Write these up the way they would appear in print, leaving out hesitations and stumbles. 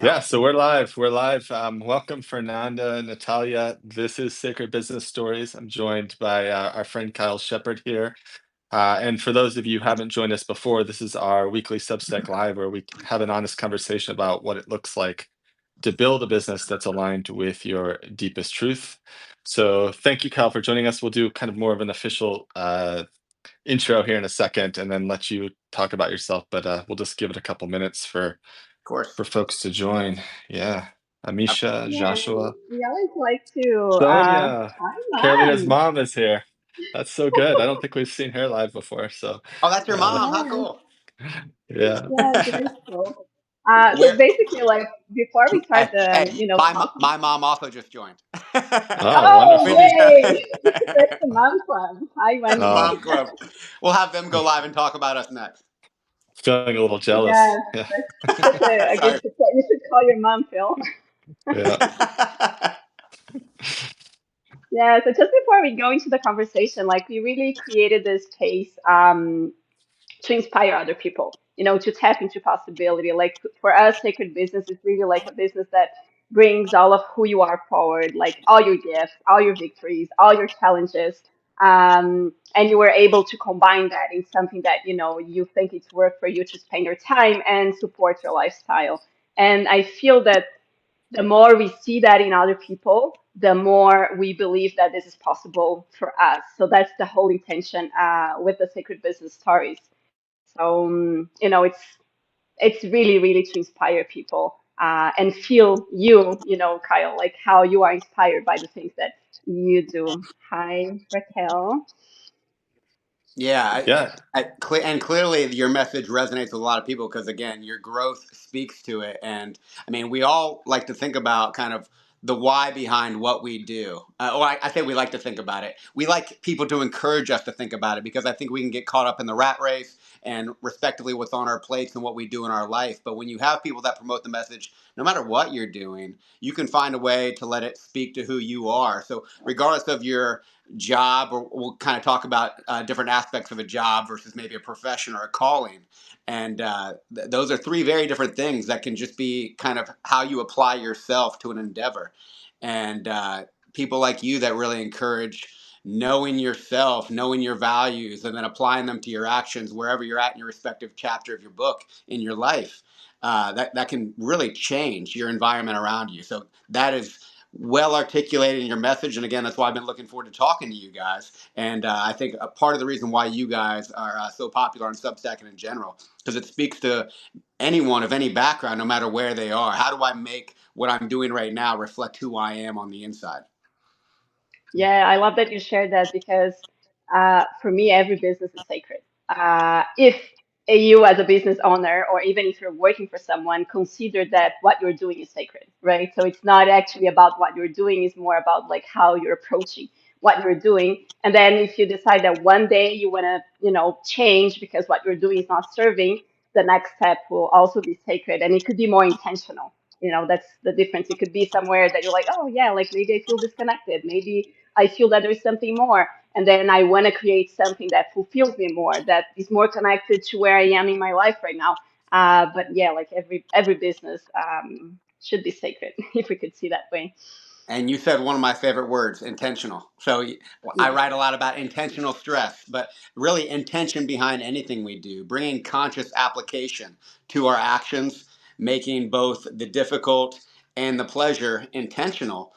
Yeah, so we're live. We're live. Welcome, Fernanda, Natalia. This is Sacred Business Stories. I'm joined by our friend Kyle Shepard here. And for those of you who haven't joined us before, this is our weekly Substack Live where we have an honest conversation about what it looks like to build a business that's aligned with your deepest truth. So thank you, Kyle, for joining us. We'll do kind of more of an official intro here in a second and then let you talk about yourself. But we'll just give it a couple minutes Of course. for folks to join. Yeah. Amisha, Yeah, Joshua, we always like to Sonia, hi Carolina's mom. mom is here. That's so good. I don't think we've seen her live before. So, Oh, that's your uh, mom. How Yes, cool. yeah. yes, very cool. So Where? basically, like before we start Hey, the, hey, talking. my mom also just joined. Oh, Oh, We wonderful. just yay! That's the mom club. Hi, that's the Oh, Wendy. mom club. We'll have them go live and talk about us next. feeling a little jealous. Yes, Yeah. that's such a good Sorry. support. You should call your mom, Phil. Yeah. Yeah. So just before we go into the conversation, like we really created this space. To inspire other people, to tap into possibility. Like for us, sacred business is really like a business that brings all of who you are forward, like all your gifts, all your victories, all your challenges. And you were able to combine that in something that, you think it's worth for you to spend your time and support your lifestyle. And I feel that the more we see that in other people, the more we believe that this is possible for us. So that's the whole intention with the sacred business stories. So it's really really to inspire people and feel you, Kyle, like how you are inspired by the things that you do. Hi, Raquel. Yeah, Yeah. and clearly your message resonates with a lot of people because again, your growth speaks to it. And I mean, we all like to think about kind of the why behind what we do. I say we like to think about it. We like people to encourage us to think about it because I think we can get caught up in the rat race and respectively what's on our plates and what we do in our life. But when you have people that promote the message, no matter what you're doing, you can find a way to let it speak to who you are. So regardless of your job, or we'll kind of talk about different aspects of a job versus maybe a profession or a calling. And those are three very different things that can just be kind of how you apply yourself to an endeavor. And people like you that really encourage knowing yourself, knowing your values, and then applying them to your actions wherever you're at in your respective chapter of your book in your life. That can really change your environment around you. So that is well articulated in your message. And again, that's why I've been looking forward to talking to you guys. And I think a part of the reason why you guys are so popular on Substack and in general, because it speaks to anyone of any background, no matter where they are. How do I make what I'm doing right now reflect who I am on the inside? Yeah, I love that you shared that because for me, every business is sacred. If you, as a business owner, or even if you're working for someone, consider that what you're doing is sacred, right? So it's not actually about what you're doing; it's more about like how you're approaching what you're doing. And then if you decide that one day you want to, change because what you're doing is not serving, the next step will also be sacred, and it could be more intentional. That's the difference. It could be somewhere that you're like, oh yeah, like maybe I feel disconnected, maybe I feel that there's something more. And then I want to create something that fulfills me more, that is more connected to where I am in my life right now. But yeah, like every business should be sacred, if we could see that way. And you said one of my favorite words, intentional. So I Yeah. write a lot about intentional stress, but really intention behind anything we do, bringing conscious application to our actions, making both the difficult and the pleasure intentional.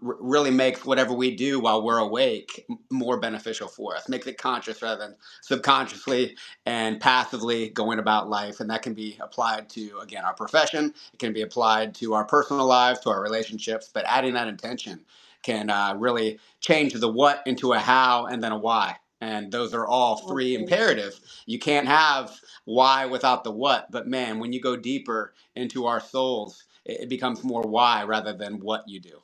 Really makes whatever we do while we're awake more beneficial for us. Makes it conscious rather than subconsciously and passively going about life. And that can be applied to, again, our profession. It can be applied to our personal lives, to our relationships. But adding that intention can really change the what into a how and then a why. And those are all three Okay. imperative. You can't have why without the what. But man, when you go deeper into our souls, it becomes more why rather than what you do.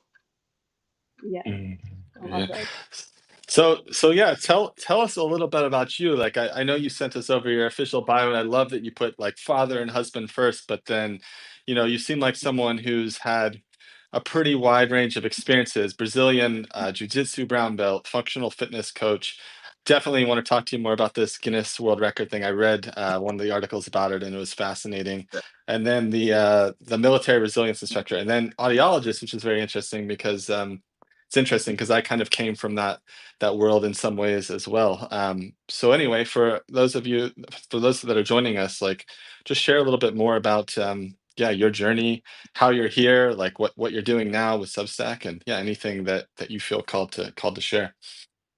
Yes, Mhm. I love Yeah. that. So yeah, tell us a little bit about you. Like I know you sent us over your official bio, and I love that you put like father and husband first, but then, you seem like someone who's had a pretty wide range of experiences, Brazilian Jiu-Jitsu brown belt, functional fitness coach, definitely want to talk to you more about this Guinness World Record thing. I read one of the articles about it, and it was fascinating. And then the military resilience instructor, and then audiologist, which is very interesting because it's interesting because I kind of came from that world in some ways as well. So anyway, for those that are joining us, like, just share a little bit more about yeah, your journey, how you're here, like what you're doing now with Substack, and yeah, anything that you feel called to share.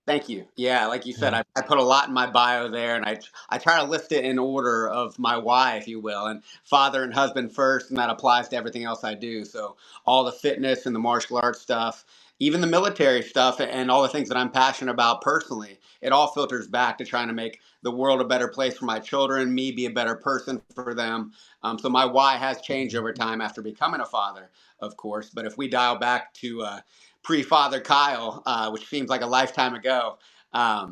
Thank you. Yeah, like you said, Yeah. I put a lot in my bio there, and I try to list it in order of my why, if you will, and father and husband first, and that applies to everything else I do. So all the fitness and the martial arts stuff, even the military stuff, and all the things that I'm passionate about personally, it all filters back to trying to make the world a better place for my children, me be a better person for them. So my why has changed over time after becoming a father, of course. But if we dial back to pre-father Kyle, which seems like a lifetime ago. I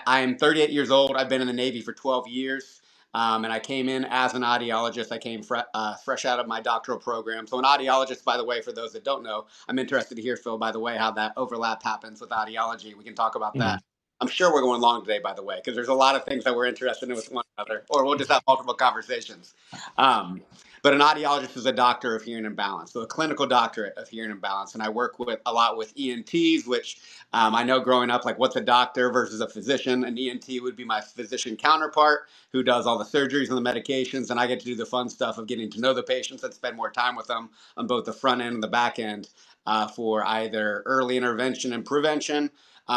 am 38 years old. I've been in the Navy for 12 years. And I came in as an audiologist. I came fresh out of my doctoral program. So an audiologist, by the way, for those that don't know, I'm interested to hear, Phil, by the way, how that overlap happens with audiology. We can talk about that. Mhm. I'm sure we're going long today, by the way, because there's a lot of things that we're interested in with one another, or we'll just have multiple conversations. Um, but an audiologist is a doctor of hearing and balance, so a clinical doctorate of hearing and balance. And I work with a lot with ENTs, which I know growing up, like, what's a doctor versus a physician? An ENT would be my physician counterpart who does all the surgeries and the medications, and I get to do the fun stuff of getting to know the patients and spend more time with them on both the front end and the back end for either early intervention and prevention,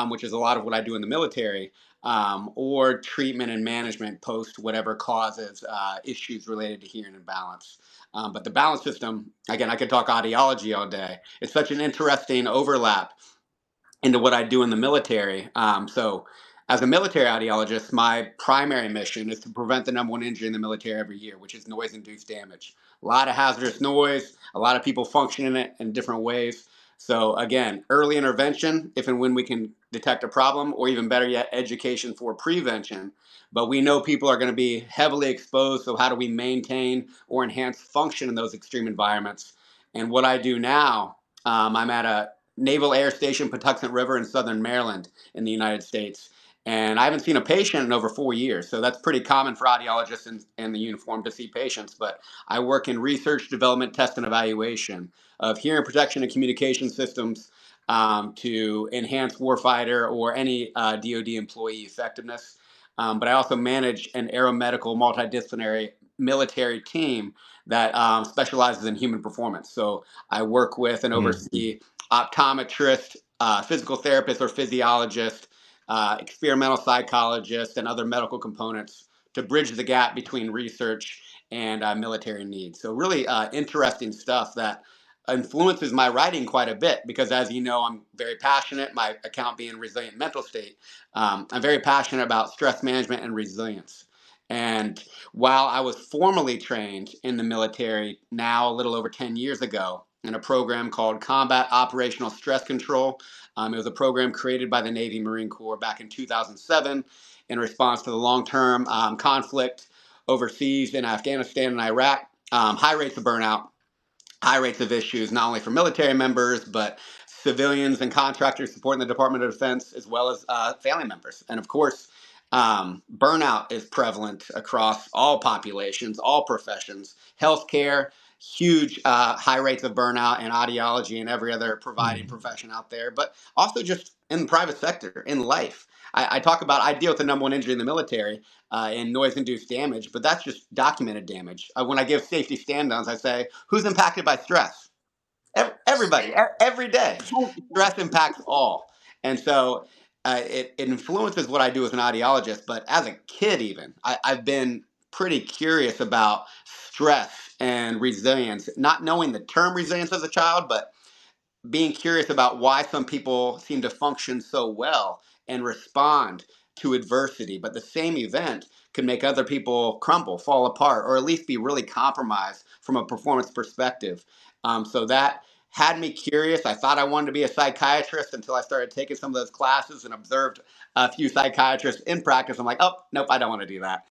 which is a lot of what I do in the military, or treatment and management post whatever causes issues related to hearing and balance. But the balance system, again, I could talk audiology all day. It's such an interesting overlap into what I do in the military. As a military audiologist, my primary mission is to prevent the number one injury in the military every year, which is noise induced damage. A lot of hazardous noise, a lot of people function in it in different ways. So, again, early intervention, if and when we can detect a problem, or even better yet, education for prevention. But we know people are going to be heavily exposed. So, how do we maintain or enhance function in those extreme environments? And what I do now, I'm at a Naval Air Station, Patuxent River in southern Maryland in the United States. And I haven't seen a patient in over 4 years. So that's pretty common for audiologists in the uniform to see patients. But I work in research, development, test, and evaluation of hearing protection and communication systems to enhance warfighter or any DoD employee effectiveness. But I also manage an aeromedical multidisciplinary military team that specializes in human performance. So I work with and Mhm. oversee optometrist, physical therapist or physiologist, experimental psychologist, and other medical components to bridge the gap between research and military needs. So, really interesting stuff that influences my writing quite a bit because, as you know, I'm very passionate, my account being Resilient Mental State. I'm very passionate about stress management and resilience. And while I was formally trained in the military now a little over 10 years ago, in a program called Combat Operational Stress Control. It was a program created by the Navy Marine Corps back in 2007 in response to the long-term conflict overseas in Afghanistan and Iraq. High rates of burnout, high rates of issues, not only for military members, but civilians and contractors supporting the Department of Defense, as well as family members. And of course, burnout is prevalent across all populations, all professions, healthcare, huge high rates of burnout in audiology and every other providing Mhm. profession out there, but also just in the private sector, in life. I talk about, I deal with the number one injury in the military in noise-induced damage, but that's just documented damage. When I give safety stand-downs, I say, who's impacted by stress? Everybody, every day. Stress impacts all. And so it influences what I do as an audiologist. But as a kid, even, I've been pretty curious about stress and resilience, not knowing the term resilience as a child, but being curious about why some people seem to function so well and respond to adversity, but the same event can make other people crumble, fall apart, or at least be really compromised from a performance perspective. So that had me curious. I thought I wanted to be a psychiatrist until I started taking some of those classes and observed a few psychiatrists in practice. I'm like, oh, nope, I don't want to do that.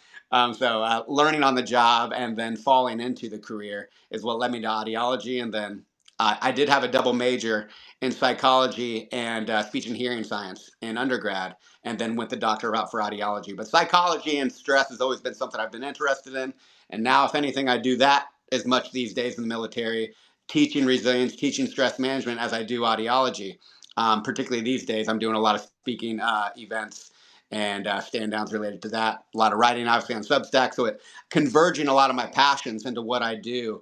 Learning on the job and then falling into the career is what led me to audiology, and then I did have a double major in psychology and speech and hearing science in undergrad, and then went the doctor route for audiology. But psychology and stress has always been something I've been interested in. And now, if anything, I do that as much these days in the military, teaching resilience, teaching stress management as I do audiology. Particularly these days, I'm doing a lot of speaking events and stand downs related to that. A lot of writing, obviously, on Substack. So it converging a lot of my passions into what I do,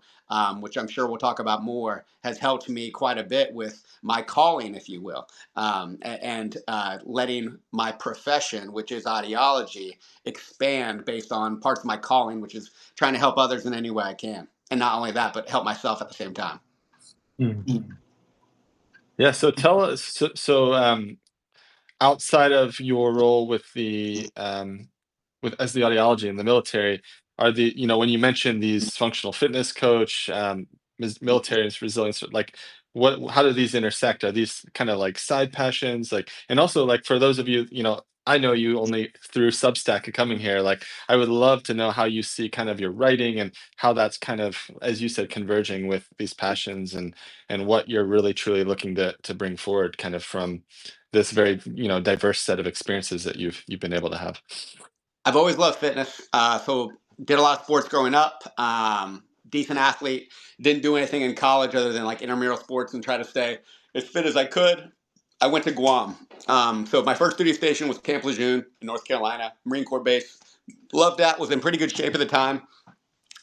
which I'm sure we'll talk about more, has helped me quite a bit with my calling, if you will, and letting my profession, which is audiology, expand based on parts of my calling, which is trying to help others in any way I can. And not only that, but help myself at the same time. Mm. Yeah. So tell us. Outside of your role with as the audiology in the military, are when you mentioned these functional fitness coach, military resilience, like how do these intersect? Are these kind of like side passions? Like, and also like for those of you, I know you only through Substack and coming here. Like, I would love to know how you see kind of your writing and how that's kind of, as you said, converging with these passions and what you're really truly looking to bring forward kind of from this very, diverse set of experiences that you've been able to have. I've always loved fitness. So did a lot of sports growing up. Decent athlete. Didn't do anything in college other than like intramural sports and try to stay as fit as I could. I went to Guam. So my first duty station was Camp Lejeune in North Carolina, Marine Corps base. Loved that. Was in pretty good shape at the time.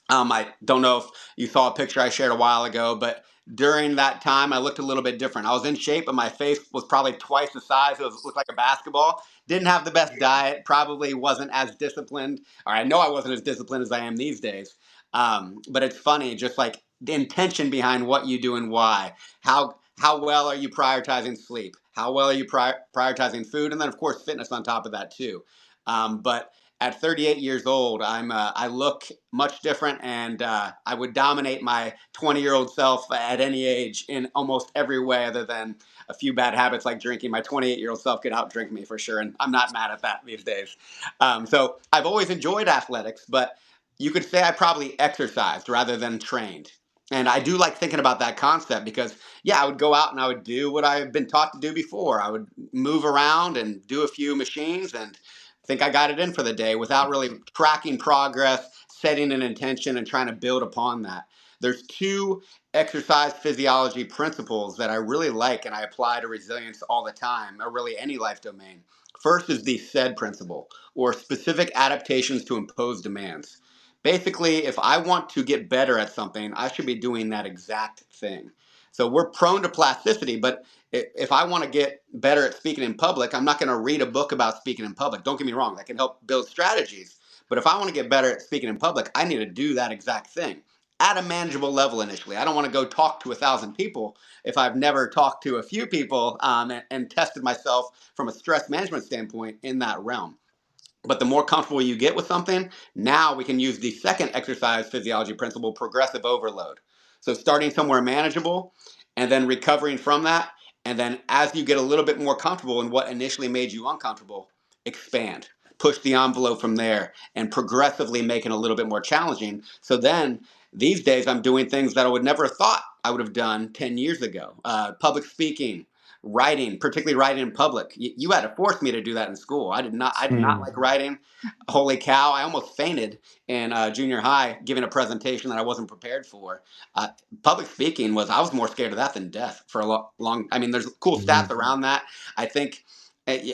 I don't know if you saw a picture I shared a while ago, but during that time, I looked a little bit different. I was in shape, but my face was probably twice the size. It looked like a basketball. Didn't have the best diet. Probably wasn't as disciplined. Or I know I wasn't as disciplined as I am these days. But it's funny, just like the intention behind what you do and why. How well are you prioritizing sleep? How well are you prioritizing food? And then, of course, fitness on top of that, too. But at 38 years old, I look much different, and I would dominate my 20-year-old self at any age in almost every way, other than a few bad habits like drinking. My 28-year-old self could outdrink me for sure, and I'm not mad at that these days. So I've always enjoyed athletics, but you could say I probably exercised rather than trained. And I do like thinking about that concept because, yeah, I would go out and I would do what I've been taught to do before. I would move around and do a few machines and think I got it in for the day without really tracking progress, setting an intention, and trying to build upon that. There's two exercise physiology principles that I really like and I apply to resilience all the time, or really any life domain. First is the SAID principle, or specific adaptations to impose demands. Basically, if I want to get better at something, I should be doing that exact thing. So we're prone to plasticity, but if I want to get better at speaking in public, I'm not going to read a book about speaking in public. Don't get me wrong, that can help build strategies. But if I want to get better at speaking in public, I need to do that exact thing at a manageable level initially. I don't want to go talk to 1,000 people if I've never talked to a few people and tested myself from a stress management standpoint in that realm. But the more comfortable you get with something, now we can use the second exercise physiology principle, progressive overload. So starting somewhere manageable and then recovering from that. And then as you get a little bit more comfortable in what initially made you uncomfortable, expand, push the envelope from there and progressively make it a little bit more challenging. So then these days I'm doing things that I would never have thought I would have done 10 years ago. Public speaking, writing, particularly writing in public. You had to force me to do that in school. I did not. I did not like writing. Holy cow! I almost fainted in junior high giving a presentation that I wasn't prepared for. Uh, Public speaking was. I was more scared of that than death for a long. I mean, there's cool stats Mhm. around that. I think.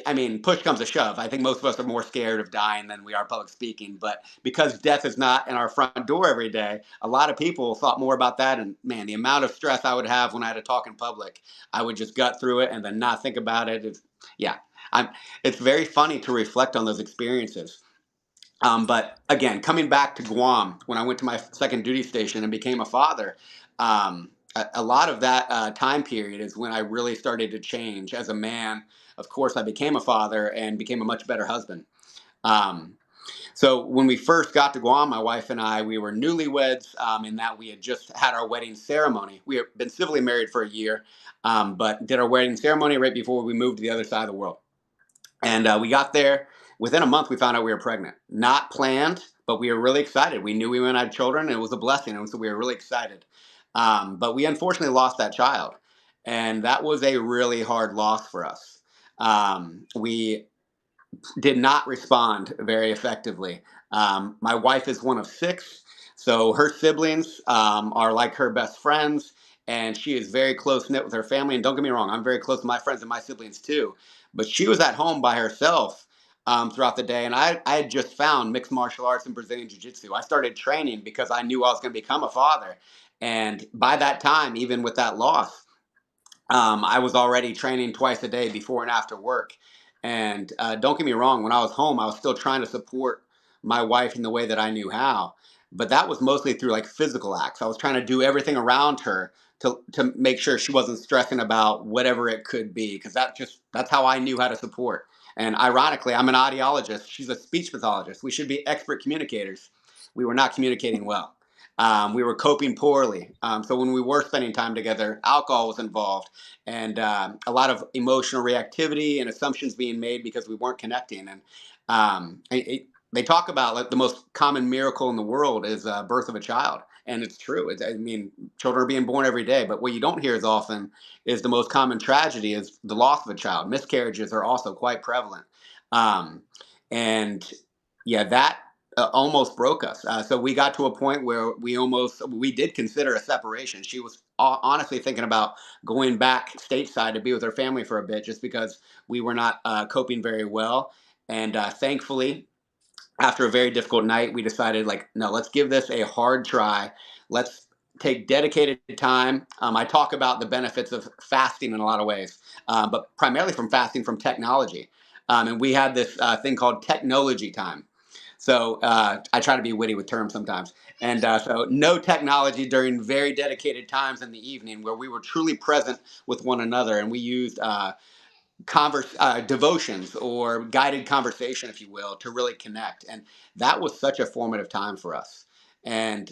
I mean, push comes to shove. I think most of us are more scared of dying than we are public speaking. But because death is not in our front door every day, a lot of people thought more about that. And man, the amount of stress I would have when I had to talk in public, I would just gut through it and then not think about it. Yeah, I'm. It's very funny to reflect on those experiences. But again, coming back to Guam, when I went to my second duty station and became a father, a lot of that time period is when I really started to change as a man. Of course, I became a father and became a much better husband. Um, so when we first got to Guam, my wife and I, we were newlyweds in that we had just had our wedding ceremony. We had been civilly married for a year, but did our wedding ceremony right before we moved to the other side of the world. And we got there. Within a month, we found out we were pregnant. Not planned, but we were really excited. We knew we were going to have children, and it was a blessing. And so we were really excited. But we unfortunately lost that child, and that was a really hard loss for us. We did not respond very effectively. My wife is one of six, so her siblings are like her best friends, and she is very close knit with her family. And don't get me wrong, I'm very close to my friends and my siblings too. But she was at home by herself throughout the day, and I had just found mixed martial arts and Brazilian Jiu Jitsu. I started training because I knew I was going to become a father. And by that time, even with that loss, I was already training twice a day before and after work. And don't get me wrong, when I was home, I was still trying to support my wife in the way that I knew how. But that was mostly through like physical acts. I was trying to do everything around her to make sure she wasn't stressing about whatever it could be, because that's how I knew how to support. And ironically, I'm an audiologist. She's a speech pathologist. We should be expert communicators. We were not communicating well. We were coping poorly. So when we were spending time together, alcohol was involved, and a lot of emotional reactivity and assumptions being made because we weren't connecting. And they talk about like the most common miracle in the world is birth of a child, and it's true. I mean, children are being born every day, but what you don't hear as often is the most common tragedy is the loss of a child. Miscarriages are also quite prevalent, um, and yeah, that almost broke us. So we got to a point where we did consider a separation. She was honestly thinking about going back stateside to be with her family for a bit, just because we were not coping very well. And thankfully, after a very difficult night, we decided, like, no, let's give this a hard try. Let's take dedicated time. I talk about the benefits of fasting in a lot of ways, but primarily from fasting from technology. And we had this thing called technology time. So I try to be witty with terms sometimes. And so no technology during very dedicated times in the evening where we were truly present with one another. And we used devotions or guided conversation, if you will, to really connect. And that was such a formative time for us. And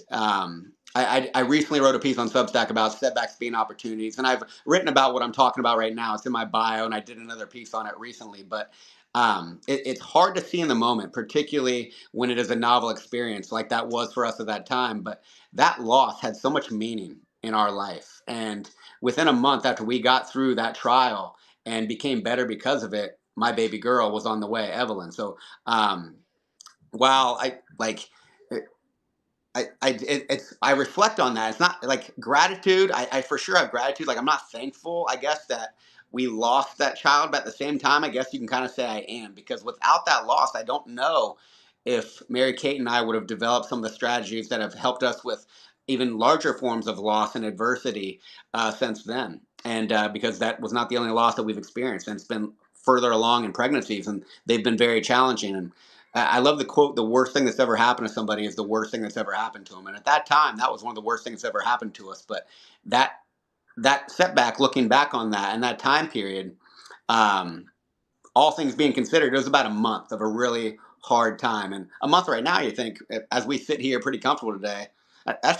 I recently wrote a piece on Substack about setbacks being opportunities. And I've written about what I'm talking about right now. It's in my bio, and I did another piece on it recently. But it's hard to see in the moment, particularly when it is a novel experience like that was for us at that time. But that loss had so much meaning in our life. And within a month after we got through that trial, and became better because of it, my baby girl was on the way, Evelyn. So um, while I like, I reflect on that. It's not like gratitude. I for sure have gratitude. Like, I'm not thankful, I guess, that we lost that child, but at the same time, I guess you can kind of say I am, because without that loss, I don't know if Mary Kate and I would have developed some of the strategies that have helped us with even larger forms of loss and adversity since then. And because that was not the only loss that we've experienced, and it's been further along in pregnancies, and they've been very challenging. And I love the quote, the worst thing that's ever happened to somebody is the worst thing that's ever happened to them. And at that time, that was one of the worst things that's ever happened to us. But that that setback, looking back on that and that time period, um, all things being considered, it was about a month of a really hard time. And a month right now, you think, as we sit here pretty comfortable today, that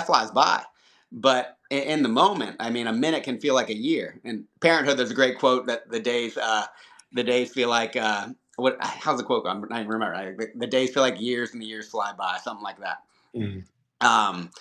flies by. But in the moment, I mean, a minute can feel like a year. In Parenthood, there's a great quote that the days feel like what? How's the quote? I'm not even remember. The days feel like years and the years fly by, something like that. Mm. Um,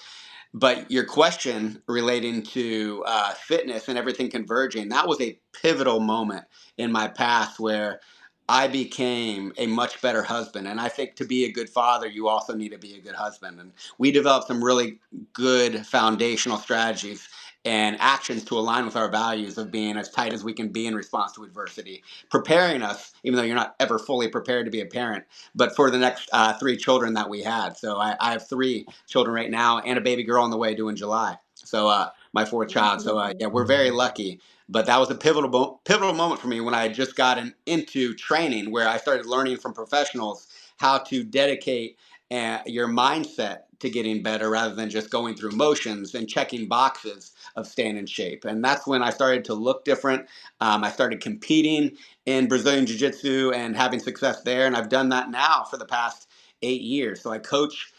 but your question relating to fitness and everything converging, that was a pivotal moment in my past where I became a much better husband. And I think to be a good father, you also need to be a good husband. And we developed some really good foundational strategies and actions to align with our values of being as tight as we can be in response to adversity, preparing us, even though you're not ever fully prepared to be a parent, but for the next three children that we had. So I have three children right now and a baby girl on the way due in July. So my fourth child. So yeah, we're very lucky. But that was a pivotal moment for me when I had just gotten into training, where I started learning from professionals how to dedicate your mindset to getting better rather than just going through motions and checking boxes of staying in shape. And that's when I started to look different. I started competing in Brazilian Jiu Jitsu and having success there. And I've done that now for the past 8 years. So I coach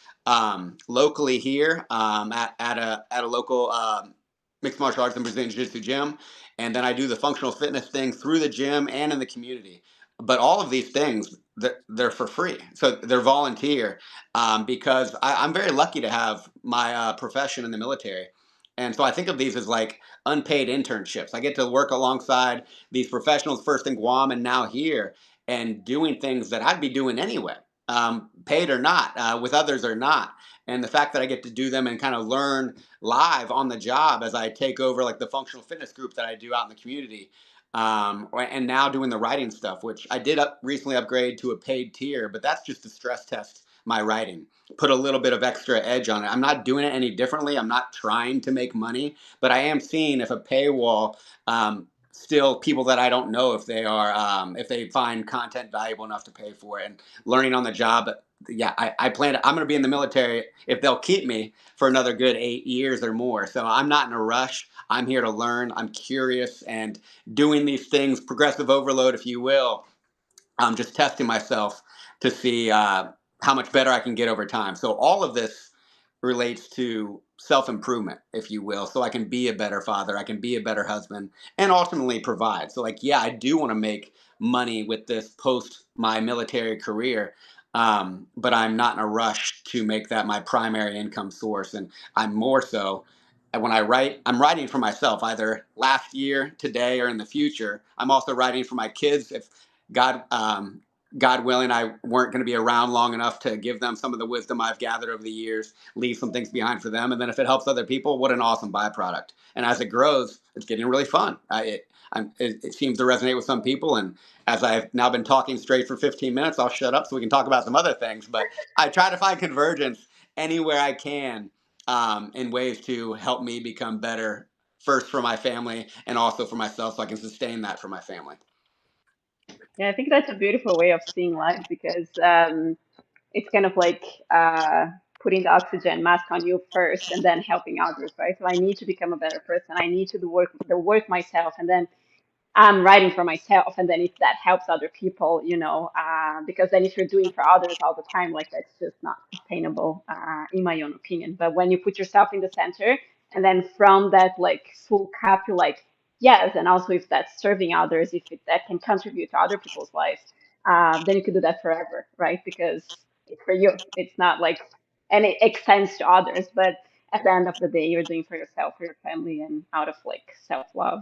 locally here at a local mixed martial arts and Brazilian Jiu Jitsu gym. And then I do the functional fitness thing through the gym and in the community. But all of these things, they're for free. So they're volunteer, because I'm very lucky to have my profession in the military. And so I think of these as like unpaid internships. I get to work alongside these professionals, first in Guam and now here, and doing things that I'd be doing anyway, paid or not, with others or not. And the fact that I get to do them and kind of learn live on the job as I take over like the functional fitness group that I do out in the community, and now doing the writing stuff, which I did recently upgrade to a paid tier, but that's just to stress test my writing, put a little bit of extra edge on it. I'm not doing it any differently. I'm not trying to make money, but I am seeing if a paywall, still people that I don't know if they are, if they find content valuable enough to pay for it, and learning on the job. Yeah, I plan to, I'm going to be in the military if they'll keep me for another good 8 years or more. So I'm not in a rush. I'm here to learn. I'm curious and doing these things, progressive overload, if you will. I'm just testing myself to see how much better I can get over time. So all of this relates to self improvement, if you will, so I can be a better father, I can be a better husband, and ultimately provide. So, like, yeah, I do want to make money with this post my military career, but I'm not in a rush to make that my primary income source. And I'm more so, when I write, I'm writing for myself, either last year, today, or in the future. I'm also writing for my kids. If God, God willing, I weren't going to be around long enough to give them some of the wisdom I've gathered over the years, leave some things behind for them. And then if it helps other people, what an awesome byproduct. And as it grows, it's getting really fun. It seems to resonate with some people. And as I've now been talking straight for 15 minutes, I'll shut up so we can talk about some other things. But I try to find convergence anywhere I can, in ways to help me become better, first for my family and also for myself, so I can sustain that for my family. Yeah, I think that's a beautiful way of seeing life because it's kind of like putting the oxygen mask on you first and then helping others, right? So I need to become a better person. I need to do the work myself, and then I'm writing for myself. And then if that helps other people, because then if you're doing for others all the time, like that's just not sustainable, in my own opinion. But when you put yourself in the center, and then from that like full cup, you're like, yes, and also if that's serving others, if that can contribute to other people's lives, then you could do that forever, right? Because it's for you. It's not like, and it extends to others, but at the end of the day, you're doing for yourself, for your family, and out of like self love.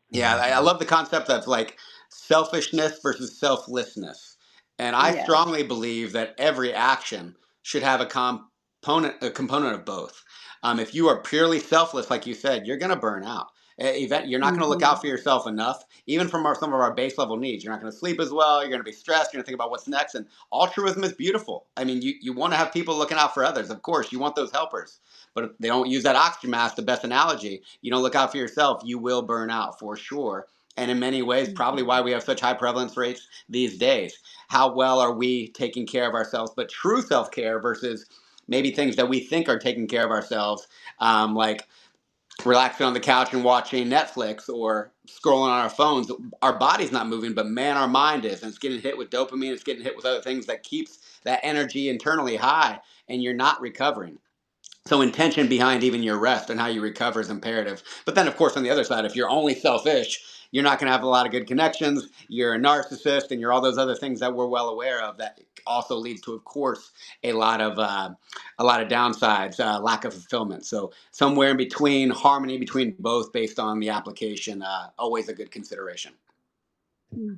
Yeah, I love the concept of like selfishness versus selflessness. And I Yes. strongly believe that every action should have a component of both. If you are purely selfless, like you said, you're going to burn out. You're not going to look Hmm. out for yourself enough, even from some of our base level needs. You're not going to sleep as well. You're going to be stressed. You're going to think about what's next. And altruism is beautiful. I mean, you want to have people looking out for others. Of course, you want those helpers. But if they don't use that oxygen mask, the best analogy, you don't look out for yourself, you will burn out for sure. And in many ways, probably why we have such high prevalence rates these days. How well are we taking care of ourselves? But true self care versus maybe things that we think are taking care of ourselves, like relaxing on the couch and watching Netflix or scrolling on our phones. Our body's not moving, but man, our mind is. And it's getting hit with dopamine, it's getting hit with other things that keeps that energy internally high, and you're not recovering. So intention behind even your rest and how you recover is imperative. But then, of course, on the other side, if you're only selfish, you're not going to have a lot of good connections. You're a narcissist, and you're all those other things that we're well aware of. That also leads to, of course, a lot of downsides, lack of fulfillment. So somewhere in between, harmony between both, based on the application, always a good consideration.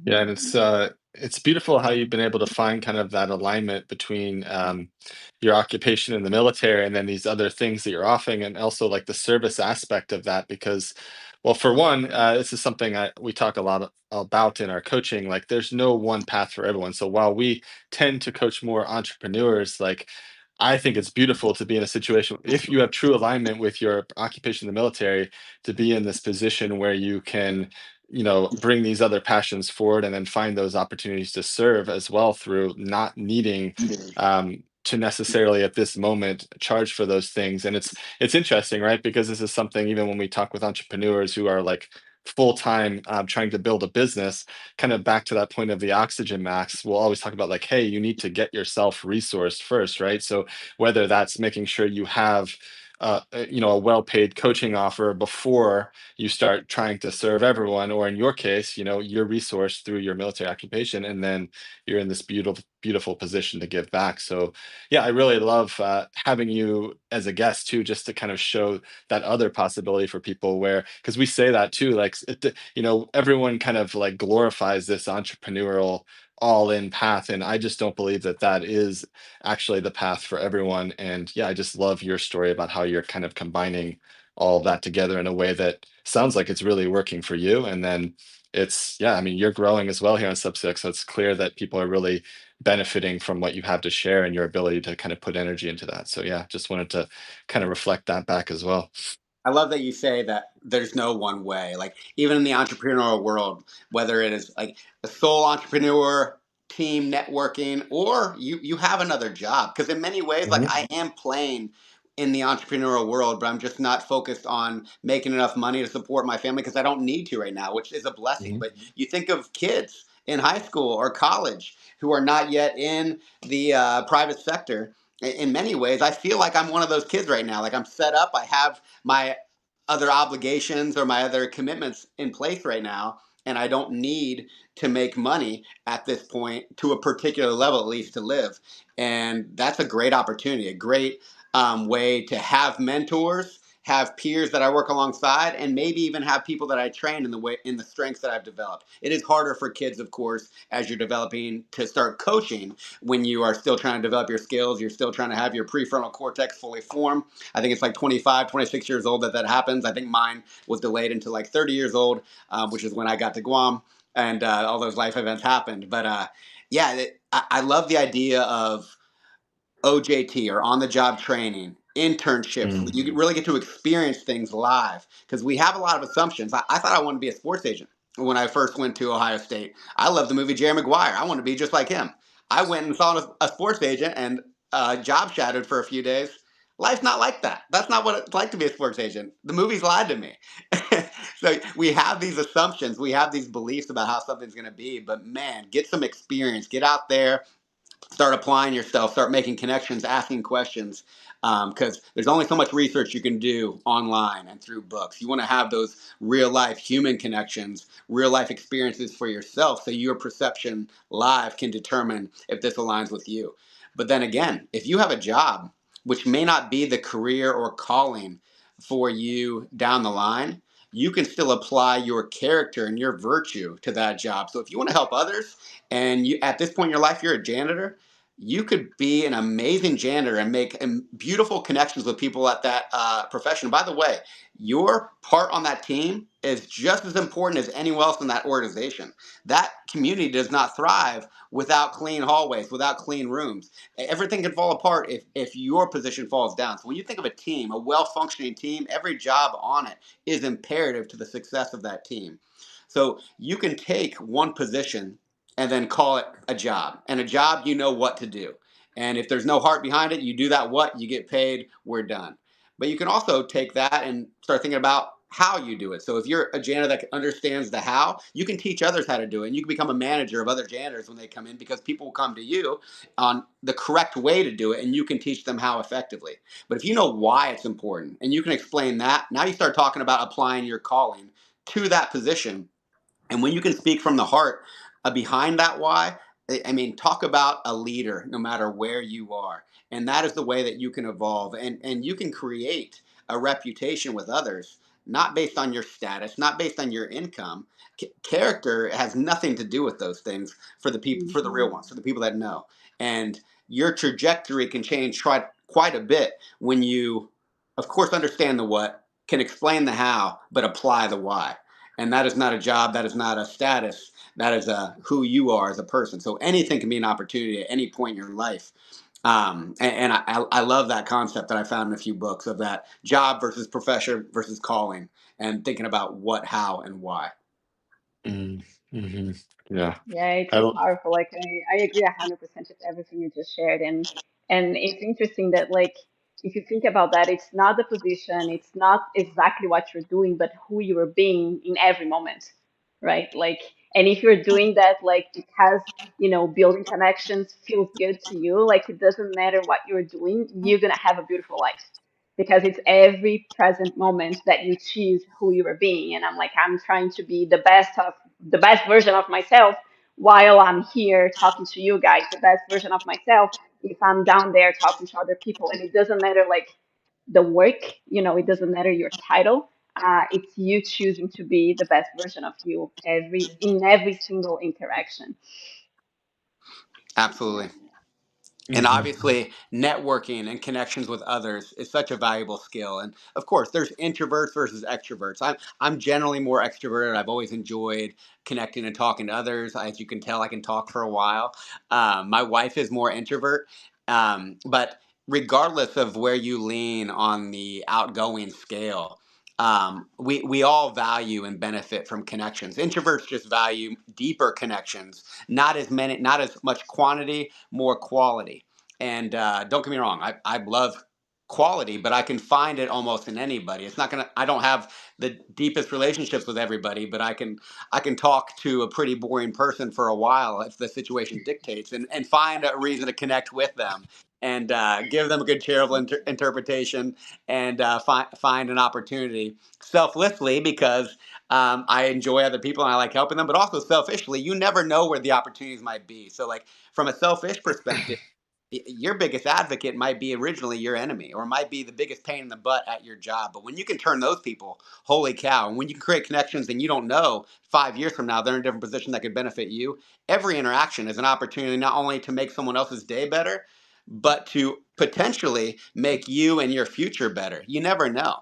Yeah, Hmm. and it's beautiful how you've been able to find kind of that alignment between your occupation in the military and then these other things that you're offering, and also like the service aspect of that. Because, well, for one, this is something we talk a lot about in our coaching. Like, there's no one path for everyone. So while we tend to coach more entrepreneurs, like I think it's beautiful to be in a situation if you have true alignment with your occupation in the military, to be in this position where you can bring these other passions forward and then find those opportunities to serve as well through not needing to necessarily at this moment charge for those things. And it's interesting, right? Because this is something, even when we talk with entrepreneurs who are like full time trying to build a business, kind of back to that point of the oxygen max, we'll always talk about like, hey, you need to get yourself resourced first, right? So whether that's making sure you have a well-paid coaching offer before you start trying to serve everyone, or in your case, your resource through your military occupation, and then you're in this beautiful position to give back. So yeah, I really love having you as a guest too, just to kind of show that other possibility for people, where because we say that too, like everyone kind of like glorifies this entrepreneurial all in path, and I just don't believe that that is actually the path for everyone. And yeah, I just love your story about how you're kind of combining all of that together in a way that sounds like it's really working for you. And then yeah, I mean, you're growing as well here on Substack, so it's clear that people are really benefiting from what you have to share and your ability to kind of put energy into that. So yeah, just wanted to kind of reflect that back as well. I love that you say that there's no one way. Like even in the entrepreneurial world, whether it is like a sole entrepreneur, team networking, or you have another job. Because in many ways, like Mhm, I am playing in the entrepreneurial world, but I'm just not focused on making enough money to support my family because I don't need to right now, which is a blessing. mhm, But you think of kids in high school or college who are not yet in the private sector. In many ways, I feel like I'm one of those kids right now. Like I'm set up. I have my other obligations or my other commitments in place right now, and I don't need to make money at this point to a particular level, at least to live. And that's a great opportunity, a great way to have mentors, have peers that I work alongside, and maybe even have people that I train in the strengths that I've developed. It is harder for kids, of course, as you're developing to start coaching when you are still trying to develop your skills. You're still trying to have your prefrontal cortex fully formed. I think it's like 25, 26 years old that happens. I think mine was delayed until like 30 years old, which is when I got to Guam and all those life events happened. But yeah, I love the idea of OJT or on the job training, internships. mm, You really get to experience things live because we have a lot of assumptions. I thought I wanted to be a sports agent when I first went to Ohio State. I love the movie Jerry Maguire. I want to be just like him. I went and saw a sports agent and job shadowed for a few days. Life's not like that. That's not what it's like to be a sports agent. The movies lied to me. So we have these assumptions, we have these beliefs about how something's going to be. But man, get some experience, get out there, start applying yourself, start making connections, asking questions, because there's only so much research you can do online and through books. You want to have those real life human connections, real life experiences for yourself, so your perception live can determine if this aligns with you. But then again, if you have a job which may not be the career or calling for you down the line, you can still apply your character and your virtue to that job. So if you want to help others, and you at this point in your life you're a janitor, you could be an amazing janitor and make beautiful connections with people at that profession. By the way, your part on that team is just as important as anyone else in that organization. That community does not thrive without clean hallways, without clean rooms. Everything can fall apart if your position falls down. So when you think of a team, a well-functioning team, every job on it is imperative to the success of that team. So you can take one position and then call it a job. And a job, you know what to do. And if there's no heart behind it, you do that what, you get paid, we're done. But you can also take that and start thinking about how you do it. So if you're a janitor that understands the how, you can teach others how to do it. And you can become a manager of other janitors when they come in, because people will come to you on the correct way to do it and you can teach them how effectively. But if you know why it's important and you can explain that, now you start talking about applying your calling to that position. And when you can speak from the heart behind that why, I mean, talk about a leader no matter where you are. And that is the way that you can evolve, and you can create a reputation with others, not based on your status, not based on your income. Character has nothing to do with those things for the people, for the Hmm. real ones, for the people that know. And your trajectory can change quite a bit when you, of course, understand the what, can explain the how, but apply the why. And that is not a job, that is not a status, that is who you are as a person. So anything can be an opportunity at any point in your life. And I love that concept that I found in a few books of that job versus profession versus calling, and thinking about what, how, and why. mm, mhm. Yeah. Yeah, it's I, so l- powerful. Like I agree 100% with everything you just shared, and it's interesting that like if you think about that, it's not the position, it's not exactly what you're doing, but who you are being in every moment, right? Like, and if you're doing that, like because building connections feels good to you, like it doesn't matter what you're doing, you're gonna have a beautiful life. because it's every present moment that you choose who you are being. And I'm like, I'm trying to be the best version of myself while I'm here talking to you guys, the best version of myself if I'm down there talking to other people. And it doesn't matter like the work, it doesn't matter your title. It's you choosing to be the best version of you in every single interaction. Absolutely. And Mhm. obviously, networking and connections with others is such a valuable skill. And of course, there's introverts versus extroverts. I'm generally more extroverted. I've always enjoyed connecting and talking to others. As you can tell, I can talk for a while. My wife is more introvert. But regardless of where you lean on the outgoing scale, we all value and benefit from connections. Introverts just value deeper connections, not as much quantity, more quality. And don't get me wrong, I love quality, but I can find it almost in anybody. It's not gonna. I don't have the deepest relationships with everybody, but I can talk to a pretty boring person for a while if the situation dictates, and find a reason to connect with them and give them a good charitable interpretation and find an opportunity selflessly because I enjoy other people and I like helping them, but also selfishly, you never know where the opportunities might be. So, like from a selfish perspective, your biggest advocate might be originally your enemy or might be the biggest pain in the butt at your job. But when you can turn those people, holy cow, and when you can create connections and you don't know 5 years from now they're in a different position that could benefit you, every interaction is an opportunity not only to make someone else's day better, but to potentially make you and your future better. You never know.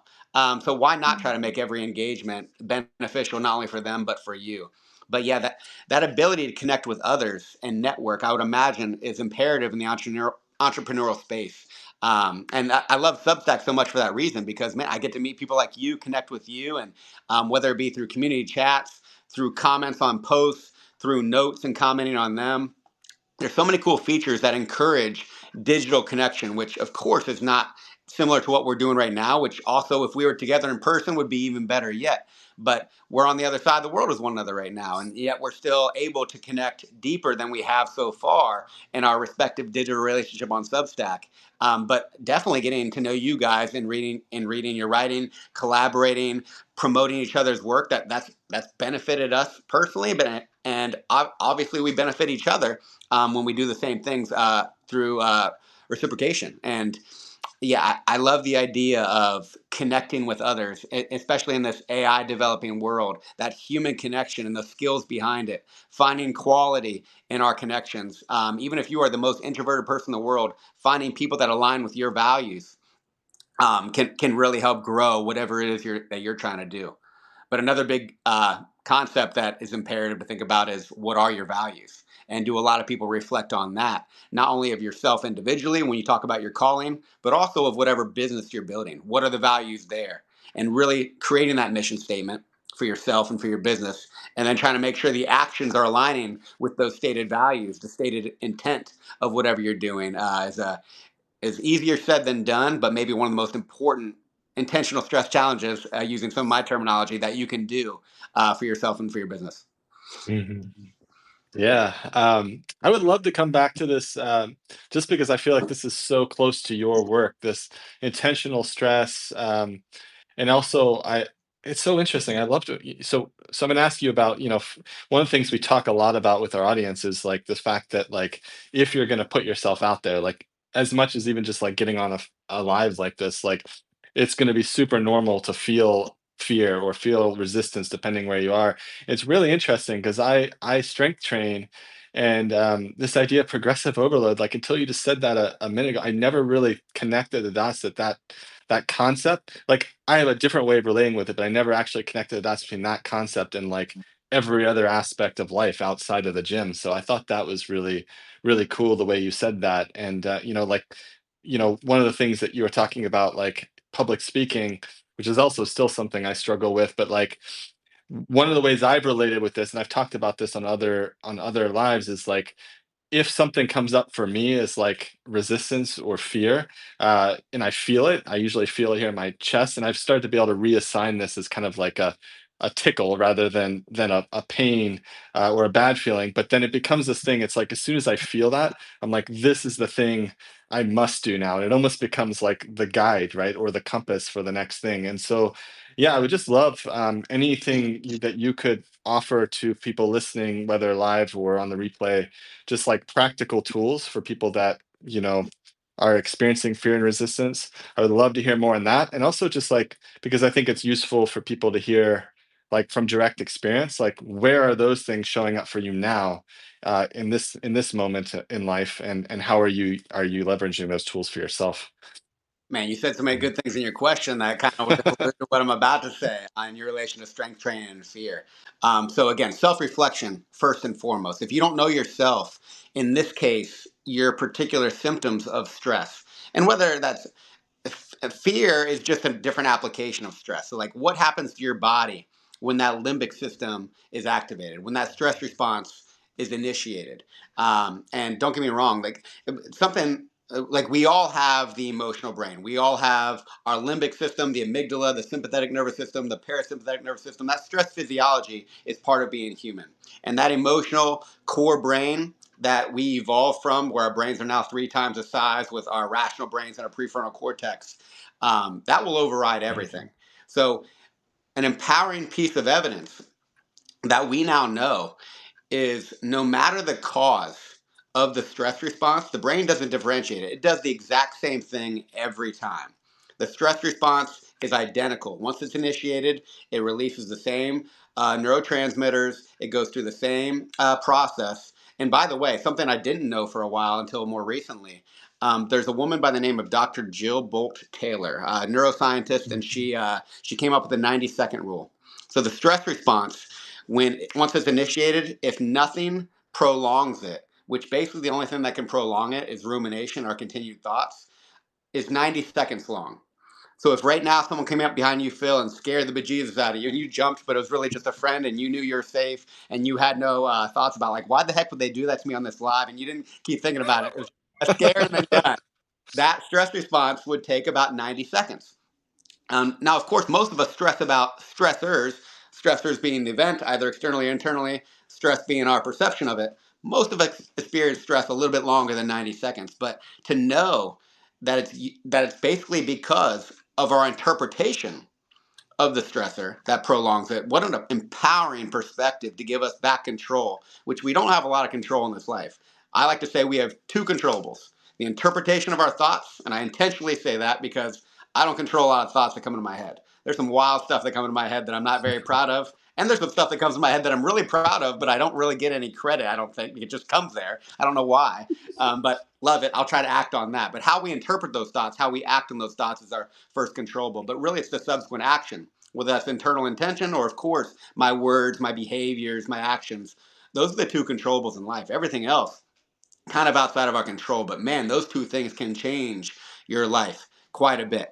So why not try to make every engagement beneficial, not only for them, but for you? But yeah, that ability to connect with others and network, I would imagine, is imperative in the entrepreneurial space. And I love Substack so much for that reason because, man, I get to meet people like you, connect with you, and whether it be through community chats, through comments on posts, through notes and commenting on them, there's so many cool features that encourage digital connection, which of course is not similar to what we're doing right now, which also, if we were together in person, would be even better yet. But we're on the other side of the world with one another right now, and yet we're still able to connect deeper than we have so far in our respective digital relationship on Substack. But definitely getting to know you guys and reading your writing, collaborating, promoting each other's work. That's benefited us personally, but and obviously we benefit each other when we do the same things through reciprocation. And yeah, I love the idea of connecting with others, especially in this AI developing world, that human connection and the skills behind it, finding quality in our connections. Even if you are the most introverted person in the world, finding people that align with your values can really help grow whatever it is that you're trying to do. But another big concept that is imperative to think about is what are your values? And do a lot of people reflect on that, not only of yourself individually when you talk about your calling, but also of whatever business you're building? What are the values there? And really creating that mission statement for yourself and for your business, and then trying to make sure the actions are aligning with those stated values, the stated intent of whatever you're doing is easier said than done, but maybe one of the most important intentional stress challenges, using some of my terminology, that you can do for yourself and for your business. Mhm. Yeah, I would love to come back to this just because I feel like this is so close to your work, this intentional stress. And also, it's so interesting. I love to. So I'm gonna ask you about, one of the things we talk a lot about with our audience is like the fact that like if you're gonna put yourself out there, like as much as even just like getting on a live like this, like it's gonna be super normal to feel fear or feel resistance depending where you are. It's really interesting because I strength train. And this idea of progressive overload, like until you just said that a minute ago, I never really connected the dots that concept. Like I have a different way of relating with it, but I never actually connected the dots between that concept and like every other aspect of life outside of the gym. So I thought that was really, really cool the way you said that. And like, one of the things that you were talking about, like public speaking, which is also still something I struggle with, but like one of the ways I've related with this, and I've talked about this on other lives, is like if something comes up for me as like resistance or fear, and I feel it, I usually feel it here in my chest, and I've started to be able to reassign this as kind of like a a tickle rather than a pain or a bad feeling. But then it becomes this thing. It's like as soon as I feel that, I'm like, this is the thing I must do now. And it almost becomes like the guide, right, or the compass for the next thing. And so, yeah, I would just love anything that you could offer to people listening, whether live or on the replay, just like practical tools for people that are experiencing fear and resistance. I would love to hear more on that, and also just like because I think it's useful for people to hear like from direct experience, like where are those things showing up for you now in this moment in life, and how are you leveraging those tools for yourself? Man, you said so many good things in your question that kind of would allude to what I'm about to say on your relation to strength training and fear. So again, self-reflection first and foremost. If you don't know yourself, in this case, your particular symptoms of stress, and whether that's fear is just a different application of stress. So, like, what happens to your body when that limbic system is activated, when that stress response is initiated? And don't get me wrong, like something like we all have the emotional brain. We all have our limbic system, the amygdala, the sympathetic nervous system, the parasympathetic nervous system. That stress physiology is part of being human. And that emotional core brain that we evolved from, where our brains are now 3 times the size with our rational brains and our prefrontal cortex, that will override everything. So, an empowering piece of evidence that we now know is no matter the cause of the stress response, the brain doesn't differentiate it. It does the exact same thing every time. The stress response is identical. Once it's initiated, it releases the same neurotransmitters, it goes through the same process. And by the way, something I didn't know for a while until more recently. There's a woman by the name of Dr. Jill Bolt Taylor, a neuroscientist, and she came up with the 90-second rule. So the stress response, once it's initiated, if nothing prolongs it, which basically the only thing that can prolong it is rumination or continued thoughts, is 90 seconds long. So if right now someone came up behind you, Phil, and scared the bejesus out of you, and you jumped, but it was really just a friend, and you knew you were safe, and you had no thoughts about like, why the heck would they do that to me on this live, and you didn't keep thinking about it. It was a scare and then done. That stress response would take about 90 seconds. Now, of course, most of us stress about stressors being the event, either externally or internally, stress being our perception of it. Most of us experience stress a little bit longer than 90 seconds. But to know that it's basically because of our interpretation of the stressor that prolongs it. What an empowering perspective to give us back control, which we don't have a lot of control in this life. I like to say we have two controllables: the interpretation of our thoughts, and I intentionally say that because I don't control a lot of thoughts that come into my head. There's some wild stuff that come into my head that I'm not very proud of. And there's some stuff that comes in my head that I'm really proud of, but I don't really get any credit. I don't think it just comes there. I don't know why, but love it. I'll try to act on that. But how we interpret those thoughts, how we act on those thoughts is our first controllable. But really, it's the subsequent action, whether that's internal intention or, of course, my words, my behaviors, my actions. Those are the two controllables in life. Everything else, kind of outside of our control. But man, those two things can change your life quite a bit.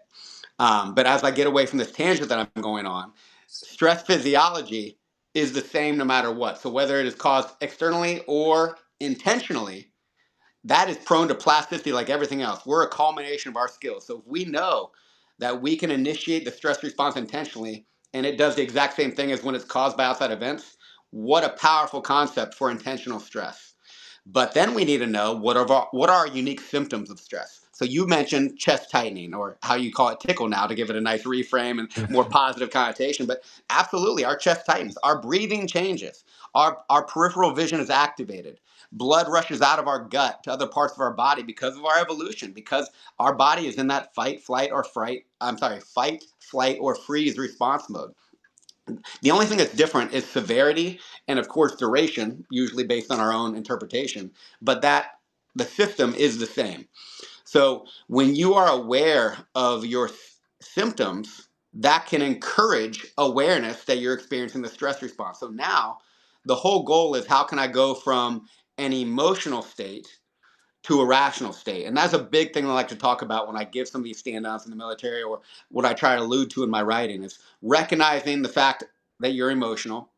But as I get away from this tangent that I'm going on, stress physiology is the same no matter what. So whether it is caused externally or intentionally, that is prone to plasticity like everything else. We're a culmination of our skills. So if we know that we can initiate the stress response intentionally and it does the exact same thing as when it's caused by outside events, what a powerful concept for intentional stress. But then we need to know what are our unique symptoms of stress. So you mentioned chest tightening, or how you call it tickle now to give it a nice reframe and more positive connotation. But absolutely, our chest tightens, our breathing changes, our peripheral vision is activated. Blood rushes out of our gut to other parts of our body because of our evolution, because our body is in that fight, flight, or freeze response mode. The only thing that's different is severity and, of course, duration, usually based on our own interpretation, but that the system is the same. So when you are aware of your symptoms, that can encourage awareness that you're experiencing the stress response. So now the whole goal is, how can I go from an emotional state to a rational state? And that's a big thing I like to talk about when I give some of these stand-downs in the military, or what I try to allude to in my writing, is recognizing the fact that you're emotional.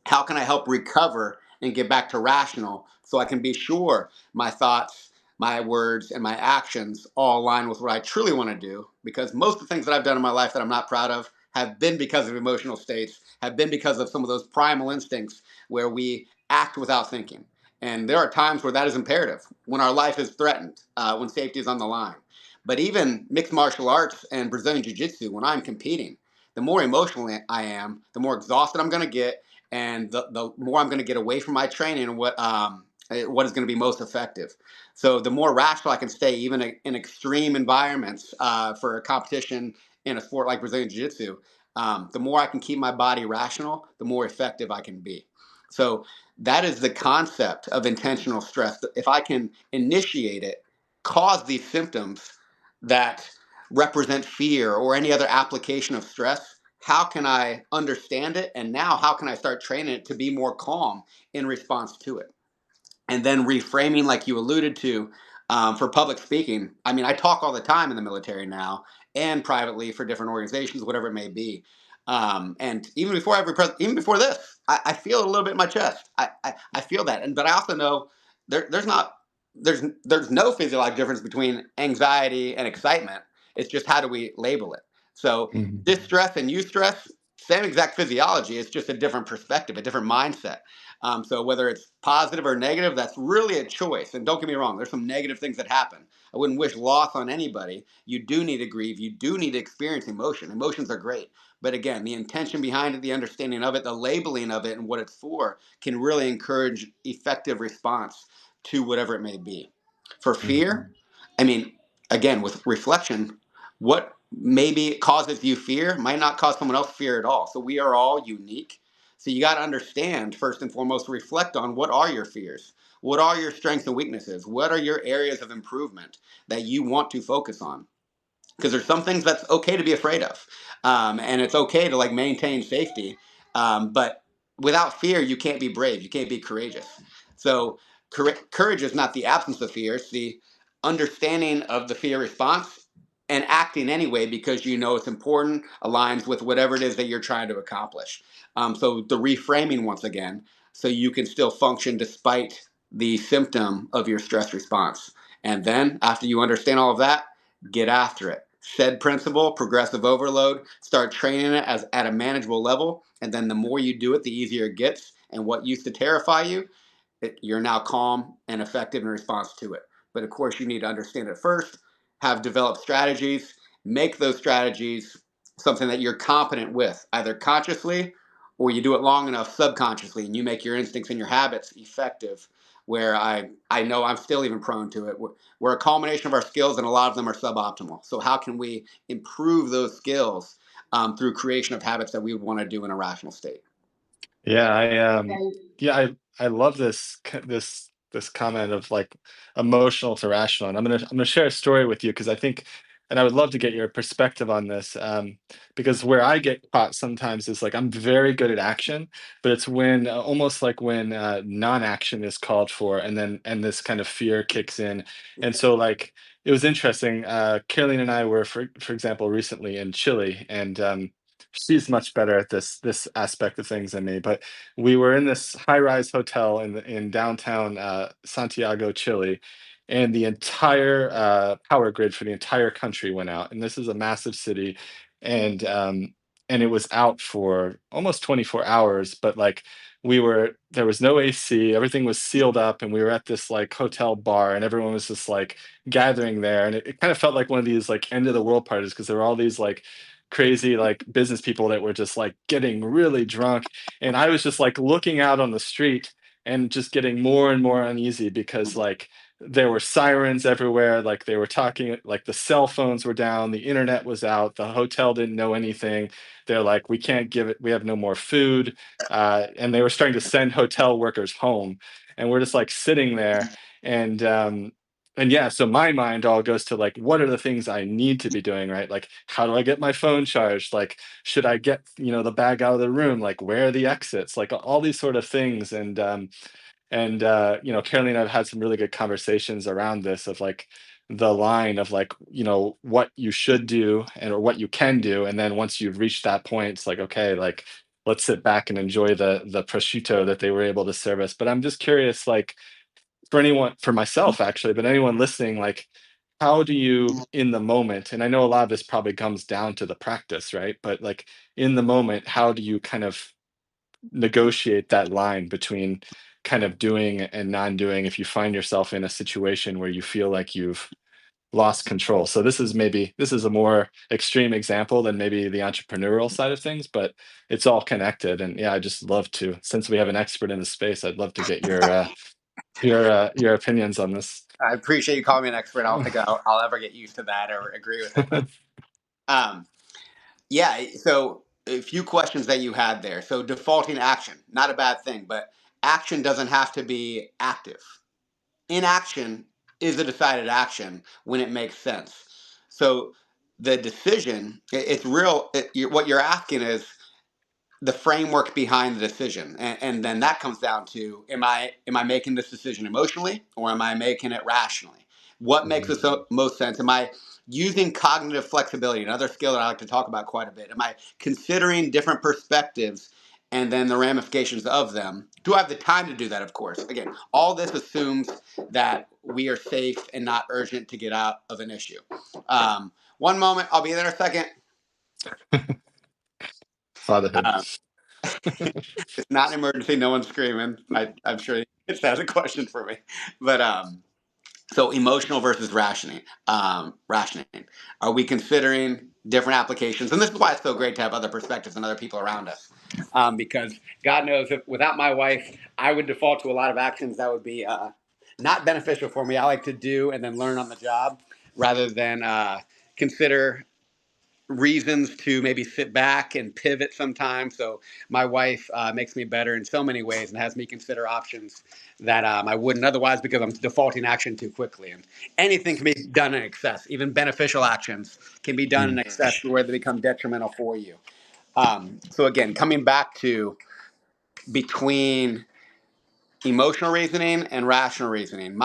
How can I help recover and get back to rational so I can be sure my thoughts, my words, and my actions all align with what I truly want to do? Because most of the things that I've done in my life that I'm not proud of have been because of emotional states, have been because of some of those primal instincts where we act without thinking. And there are times where that is imperative, when our life is threatened, when safety is on the line. But even mixed martial arts and Brazilian Jiu Jitsu, when I'm competing, the more emotional I am, the more exhausted I'm going to get, and the more I'm going to get away from my training and what is going to be most effective. So the more rational I can stay, even in extreme environments for a competition in a sport like Brazilian Jiu Jitsu, the more I can keep my body rational, the more effective I can be. So that is the concept of intentional stress. If I can initiate it, cause these symptoms that represent fear or any other application of stress, how can I understand it? And now, how can I start training it to be more calm in response to it? And then reframing, like you alluded to, for public speaking. I mean, I talk all the time in the military now and privately for different organizations, whatever it may be. And even before even before this, I feel it a little bit in my chest. I feel that, but I also know there's not there's no physiological difference between anxiety and excitement. It's just how do we label it? So Mhm. distress and eustress, same exact physiology. It's just a different perspective, a different mindset. So whether it's positive or negative, that's really a choice. And don't get me wrong, there's some negative things that happen. I wouldn't wish loss on anybody. You do need to grieve. You do need to experience emotion. Emotions are great. But again, the intention behind it, the understanding of it, the labeling of it, and what it's for can really encourage effective response to whatever it may be. For Mhm. fear, I mean, again, with reflection, what maybe causes you fear might not cause someone else fear at all. So we are all unique. So you got to understand, first and foremost, reflect on what are your fears? What are your strengths and weaknesses? What are your areas of improvement that you want to focus on? Because there's some things that's okay to be afraid of, and it's okay to like maintain safety, but without fear you can't be brave, you can't be courageous. So courage is not the absence of fear, it's the understanding of the fear response and acting anyway because you know it's important, aligns with whatever it is that you're trying to accomplish. So the reframing once again, so you can still function despite the symptom of your stress response. And then after you understand all of that, get after it. Shed principle, progressive overload, start training it as at a manageable level. And then the more you do it, the easier it gets. And what used to terrify you, you're now calm and effective in response to it. But of course, you need to understand it first, have developed strategies, make those strategies something that you're competent with, either consciously or you do it long enough subconsciously and you make your instincts and your habits effective. Where I know I'm still even prone to it. We're a culmination of our skills, and a lot of them are suboptimal. So, how can we improve those skills through creation of habits that we would want to do in a rational state? Yeah, Right. yeah, I love this comment of like emotional to rational, and I'm gonna share a story with you because I think, and I would love to get your perspective on this, because where I get caught sometimes is like I'm very good at action, but it's when almost like when non-action is called for, and this kind of fear kicks in, and so like it was interesting. Caroline and I were, for example, recently in Chile, and she's much better at this aspect of things than me. But we were in this high-rise hotel in downtown Santiago, Chile, and the entire power grid for the entire country went out. And this is a massive city, and and it was out for almost 24 hours. But like there was no AC, everything was sealed up, and we were at this like hotel bar, and everyone was just like gathering there, and it kind of felt like one of these like end of the world parties because there were all these like crazy like business people that were just like getting really drunk, and I was just like looking out on the street and just getting more and more uneasy because like there were sirens everywhere, like they were talking, like the cell phones were down, the internet was out, the hotel didn't know anything. They're like, we can't give it, we have no more food, and they were starting to send hotel workers home, and we're just like sitting there, and and yeah, so my mind all goes to like, what are the things I need to be doing, right? Like, how do I get my phone charged? Like, should I get, the bag out of the room? Like, where are the exits? Like all these sort of things. And Caroline and I've had some really good conversations around this of like the line of like, what you should do and or what you can do. And then once you've reached that point, it's like, okay, like let's sit back and enjoy the prosciutto that they were able to serve us. But I'm just curious, like, for anyone, for myself actually, but anyone listening, like, how do you in the moment, and I know a lot of this probably comes down to the practice, right? But like in the moment, how do you kind of negotiate that line between kind of doing and non-doing if you find yourself in a situation where you feel like you've lost control? So this is a more extreme example than maybe the entrepreneurial side of things, but it's all connected. And yeah, I just love to, since we have an expert in the space, I'd love to get your opinions on this. I appreciate you calling me an expert. I don't think I'll ever get used to that or agree with it, but um, yeah. So a few questions that you had there. So defaulting action, not a bad thing, but action doesn't have to be active. Inaction is a decided action when it makes sense. So the decision, it's real. What you're asking is the framework behind the decision, and then that comes down to am I making this decision emotionally or am I making it rationally? What makes Mhm. the most sense? Am I using cognitive flexibility, another skill that I like to talk about quite a bit? Am I considering different perspectives and then the ramifications of them? Do I have the time to do that? Of course. Again, all this assumes that we are safe and not urgent to get out of an issue. One moment, I'll be there in a second. Fatherhood. Um, It's not an emergency. No one's screaming. I'm sure it has a question for me. But so emotional versus rationing. Rationing. Are we considering different applications? And this is why it's so great to have other perspectives and other people around us. Because God knows, if without my wife, I would default to a lot of actions that would be not beneficial for me. I like to do and then learn on the job rather than consider reasons to maybe sit back and pivot sometimes. So my wife makes me better in so many ways and has me consider options that I wouldn't otherwise because I'm defaulting action too quickly. And anything can be done in excess. Even beneficial actions can be done in Mm. excess to where they become detrimental for you. So again, coming back to between emotional reasoning and rational reasoning.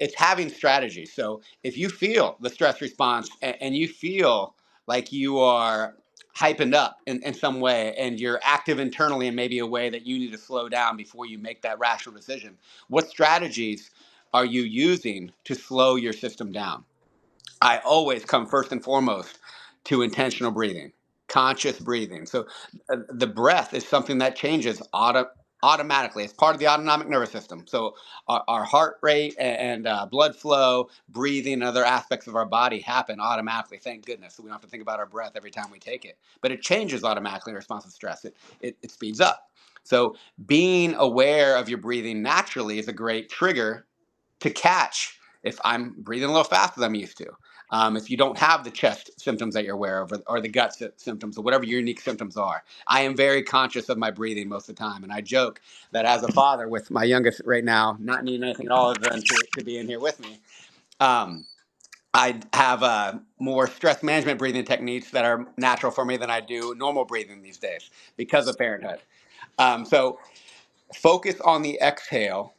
It's having strategy. So if you feel the stress response and you feel like you are hyping up in some way and you're active internally in maybe a way that you need to slow down before you make that rational decision, what strategies are you using to slow your system down? I always come first and foremost to intentional breathing, conscious breathing. So the breath is something that changes automatically. It's part of the autonomic nervous system. So our heart rate and blood flow, breathing, and other aspects of our body happen automatically. Thank goodness. So we don't have to think about our breath every time we take it. But it changes automatically in response to stress. It speeds up. So being aware of your breathing naturally is a great trigger to catch if I'm breathing a little faster than I'm used to. If you don't have the chest symptoms that you're aware of, or the gut symptoms, or whatever your unique symptoms are, I am very conscious of my breathing most of the time. And I joke that as a father with my youngest right now, not needing anything at all other than to be in here with me, um, I have more stress management breathing techniques that are natural for me than I do normal breathing these days because of parenthood. So focus on the exhale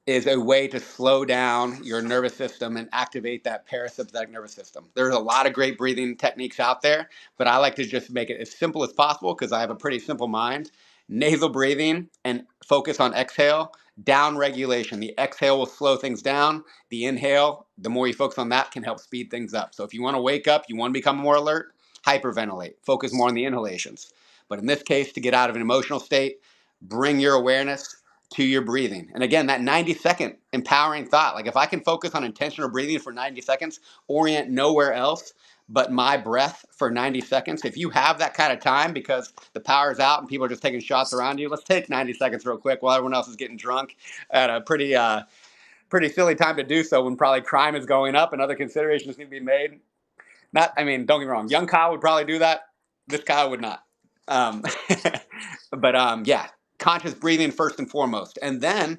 is a way to slow down your nervous system and activate that parasympathetic nervous system. There's a lot of great breathing techniques out there, but I like to just make it as simple as possible because I have a pretty simple mind. Nasal breathing and focus on exhale, down regulation. The exhale will slow things down. The inhale, the more you focus on that, can help speed things up. So if you want to wake up, you want to become more alert, hyperventilate. Focus more on the inhalations. But in this case, to get out of an emotional state, bring your awareness to your breathing. And again, that 90-second empowering thought, like if I can focus on intentional breathing for 90 seconds, orient nowhere else but my breath for 90 seconds. If you have that kind of time because the power is out and people are just taking shots around you, let's take 90 seconds real quick while everyone else is getting drunk at a pretty silly time to do so when probably crime is going up and other considerations need to be made. I mean, don't get me wrong. Young Kyle would probably do that. This Kyle would not. Um, but yeah, conscious breathing first and foremost, and then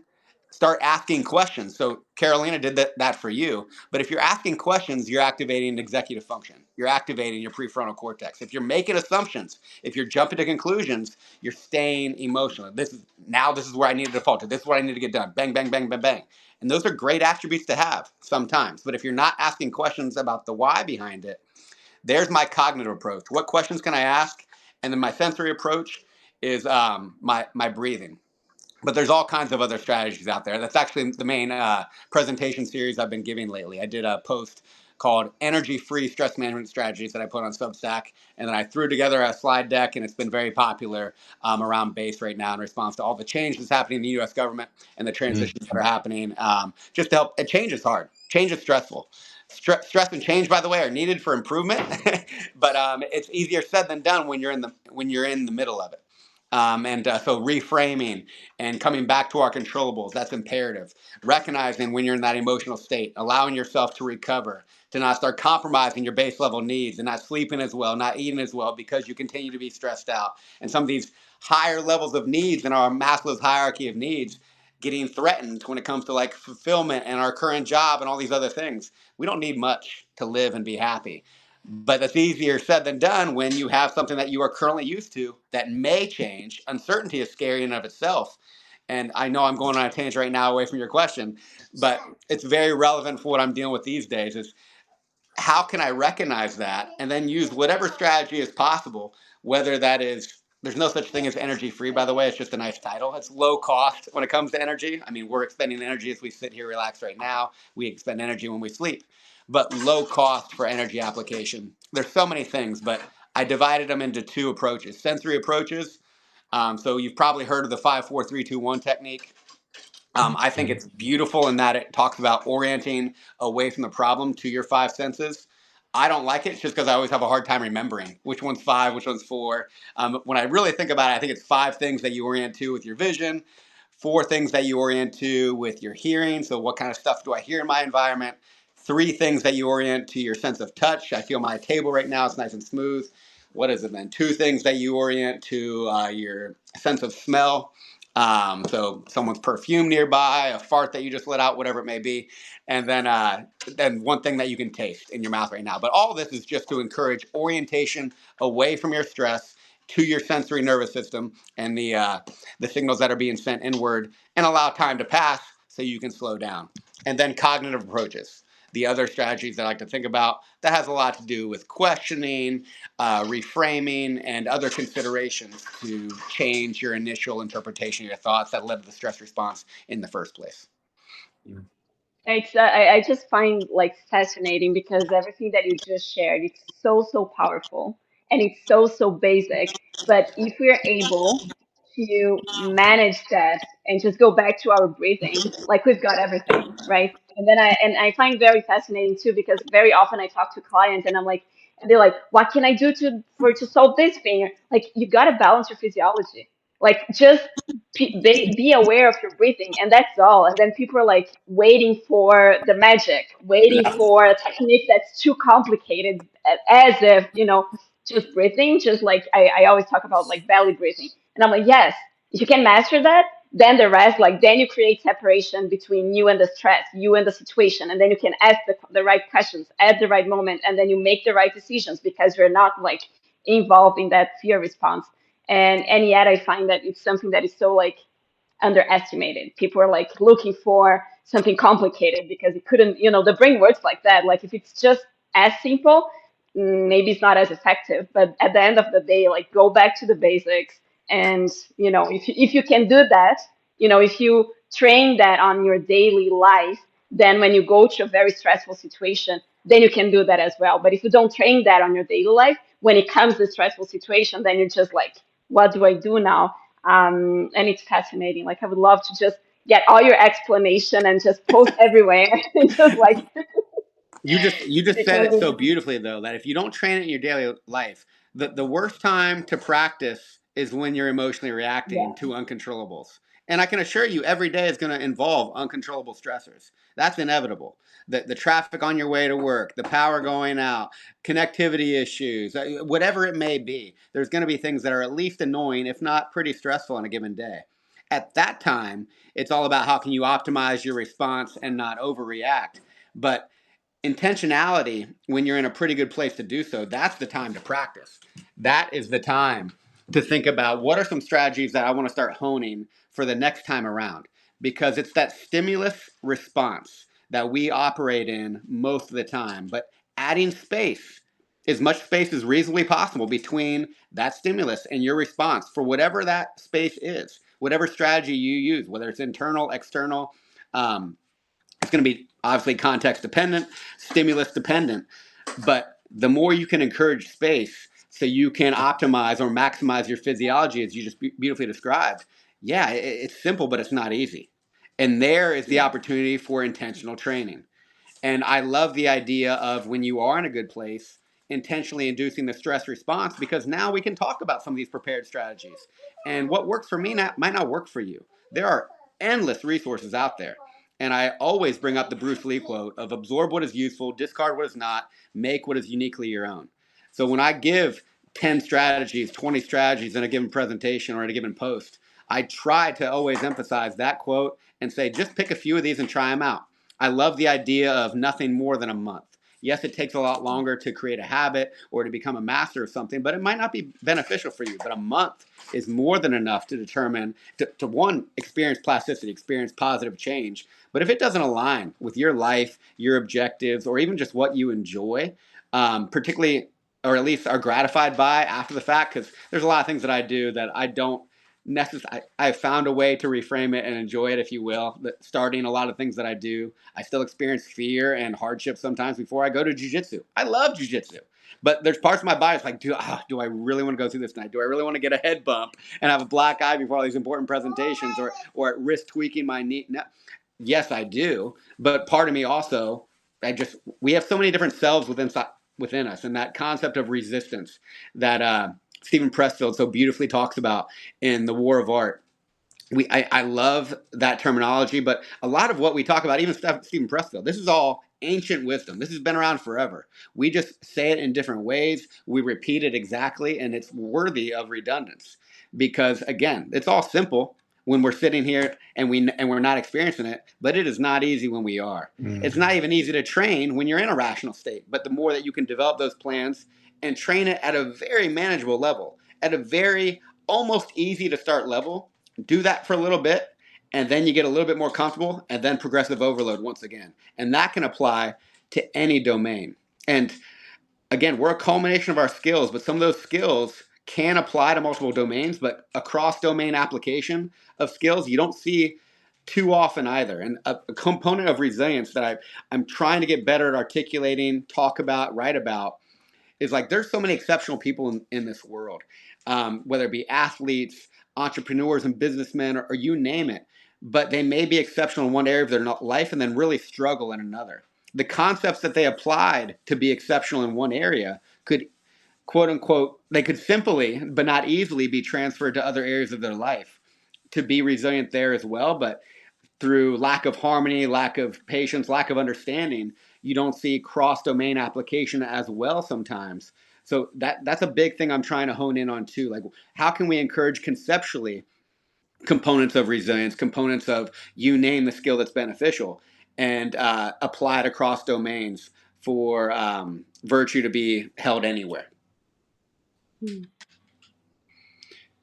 start asking questions. So Carolina did that for you. But if you're asking questions, you're activating executive function. You're activating your prefrontal cortex. If you're making assumptions, if you're jumping to conclusions, you're staying emotional. This is where I need to default to. This is what I need to get done. Bang, bang, bang, bang, bang. And those are great attributes to have sometimes. But if you're not asking questions about the why behind it, there's my cognitive approach. What questions can I ask? And then my sensory approach is my breathing. But there's all kinds of other strategies out there. That's actually the main presentation series I've been giving lately. I did a post called Energy-Free Stress Management Strategies that I put on Substack. And then I threw together a slide deck, and it's been very popular around base right now in response to all the change that's happening in the U.S. government and the transitions that are happening. Just to help, change is hard. Change is stressful. Stress and change, by the way, are needed for improvement, but it's easier said than done when you're in the middle of it. So reframing and coming back to our controllables, that's imperative. Recognizing when you're in that emotional state, allowing yourself to recover, to not start compromising your base level needs and not sleeping as well, not eating as well because you continue to be stressed out. And some of these higher levels of needs in our Maslow's hierarchy of needs getting threatened when it comes to like fulfillment and our current job and all these other things. We don't need much to live and be happy. But that's easier said than done when you have something that you are currently used to that may change. Uncertainty is scary in and of itself. And I know I'm going on a tangent right now away from your question, but it's very relevant for what I'm dealing with these days is how can I recognize that and then use whatever strategy is possible, whether that is, there's no such thing as energy free, by the way. It's just a nice title. It's low cost when it comes to energy. I mean, we're expending energy as we sit here relaxed right now. We expend energy when we sleep, but low cost for energy application. There's so many things, but I divided them into two approaches, sensory approaches. So you've probably heard of the 5-4-3-2-1 technique. I think it's beautiful in that it talks about orienting away from the problem to your five senses. I don't like it just because I always have a hard time remembering which one's five, which one's four. When I really think about it, I think it's five things that you orient to with your vision, four things that you orient to with your hearing. So what kind of stuff do I hear in my environment? Three things that you orient to your sense of touch. I feel my table right now. It's nice and smooth. What is it then? Two things that you orient to your sense of smell. So someone's perfume nearby, a fart that you just let out, whatever it may be. And then one thing that you can taste in your mouth right now. But all of this is just to encourage orientation away from your stress to your sensory nervous system and the signals that are being sent inward and allow time to pass so you can slow down. And then cognitive approaches. The other strategies that I like to think about that has a lot to do with questioning, reframing, and other considerations to change your initial interpretation of your thoughts that led to the stress response in the first place. I just find like fascinating because everything that you just shared, it's so powerful and it's so basic. But if we're able to manage that and just go back to our breathing, like we've got everything, right? And I find very fascinating too because very often I talk to clients and I'm like, and they're like, what can I do to solve this thing? Like you gotta balance your physiology. Like just be aware of your breathing, and that's all. And then people are like waiting for the magic, waiting for a technique that's too complicated, as if, just breathing, just like I always talk about like belly breathing. And I'm like, yes, if you can master that, then the rest, like, then you create separation between you and the stress, you and the situation. And then you can ask the right questions at the right moment. And then you make the right decisions because you're not like involved in that fear response. And yet I find that it's something that is so like underestimated. People are like looking for something complicated because it couldn't, the brain works like that. Like if it's just as simple, maybe it's not as effective. But at the end of the day, like go back to the basics. And if you can do that, if you train that on your daily life, then when you go to a very stressful situation, then you can do that as well. But if you don't train that on your daily life, when it comes to stressful situation, then you're just like, what do I do now? And it's fascinating. Like I would love to just get all your explanation and just post everywhere and just like You just said because it so beautifully though that if you don't train it in your daily life, the worst time to practice is when you're emotionally reacting yeah. to uncontrollables. And I can assure you every day is going to involve uncontrollable stressors. That's inevitable. The traffic on your way to work, the power going out, connectivity issues, whatever it may be, there's going to be things that are at least annoying, if not pretty stressful on a given day. At that time, it's all about how can you optimize your response and not overreact. But intentionality, when you're in a pretty good place to do so, that's the time to practice. That is the time to think about what are some strategies that I want to start honing for the next time around, because it's that stimulus response that we operate in most of the time. But adding space, as much space as reasonably possible between that stimulus and your response for whatever that space is, whatever strategy you use, whether it's internal, external, um, It's going to be obviously context dependent, stimulus dependent, but the more you can encourage space so you can optimize or maximize your physiology, as you just beautifully described, yeah, it's simple, but it's not easy. And there is the opportunity for intentional training. And I love the idea of when you are in a good place, intentionally inducing the stress response, because now we can talk about some of these prepared strategies. And what works for me might not work for you. There are endless resources out there. And I always bring up the Bruce Lee quote of absorb what is useful, discard what is not, make what is uniquely your own. So when I give 10 strategies, 20 strategies in a given presentation or in a given post, I try to always emphasize that quote and say, just pick a few of these and try them out. I love the idea of nothing more than a month. Yes, it takes a lot longer to create a habit or to become a master of something, but it might not be beneficial for you. But a month is more than enough to determine, to one, experience plasticity, experience positive change. But if it doesn't align with your life, your objectives, or even just what you enjoy, particularly, or at least are gratified by after the fact, because there's a lot of things that I do that I don't I've found a way to reframe it and enjoy it, if you will. Starting a lot of things that I do, I still experience fear and hardship sometimes before I go to jiu-jitsu. I love jiu-jitsu, but there's parts of my body that's like, do I really want to go through this tonight? Do I really want to get a head bump and have a black eye before all these important presentations, or at risk tweaking my knee? No. Yes, I do, but part of me also, we have so many different selves within us, and that concept of resistance that Stephen Pressfield so beautifully talks about in The War of Art. I love that terminology, but a lot of what we talk about, even Stephen Pressfield, this is all ancient wisdom. This has been around forever. We just say it in different ways. We repeat it exactly, and it's worthy of redundance because, again, it's all simple when we're sitting here and we're not experiencing it, but it is not easy when we are. It's not even easy to train when you're in a rational state, but the more that you can develop those plans and train it at a very manageable level, at a very almost easy to start level, do that for a little bit, and then you get a little bit more comfortable, and then progressive overload once again. And that can apply to any domain. And again, we're a culmination of our skills, but some of those skills can apply to multiple domains, but a cross-domain application of skills you don't see too often either. And a component of resilience that I'm trying to get better at articulating, talk about, write about, is like there's so many exceptional people in this world, whether it be athletes, entrepreneurs and businessmen, or you name it, but they may be exceptional in one area of their life and then really struggle in another. The concepts that they applied to be exceptional in one area could, quote unquote, they could simply, but not easily, be transferred to other areas of their life to be resilient there as well. But through lack of harmony, lack of patience, lack of understanding, you don't see cross-domain application as well sometimes. So that's a big thing I'm trying to hone in on too. Like, how can we encourage conceptually components of resilience, components of you name the skill that's beneficial, and apply it across domains for virtue to be held anywhere.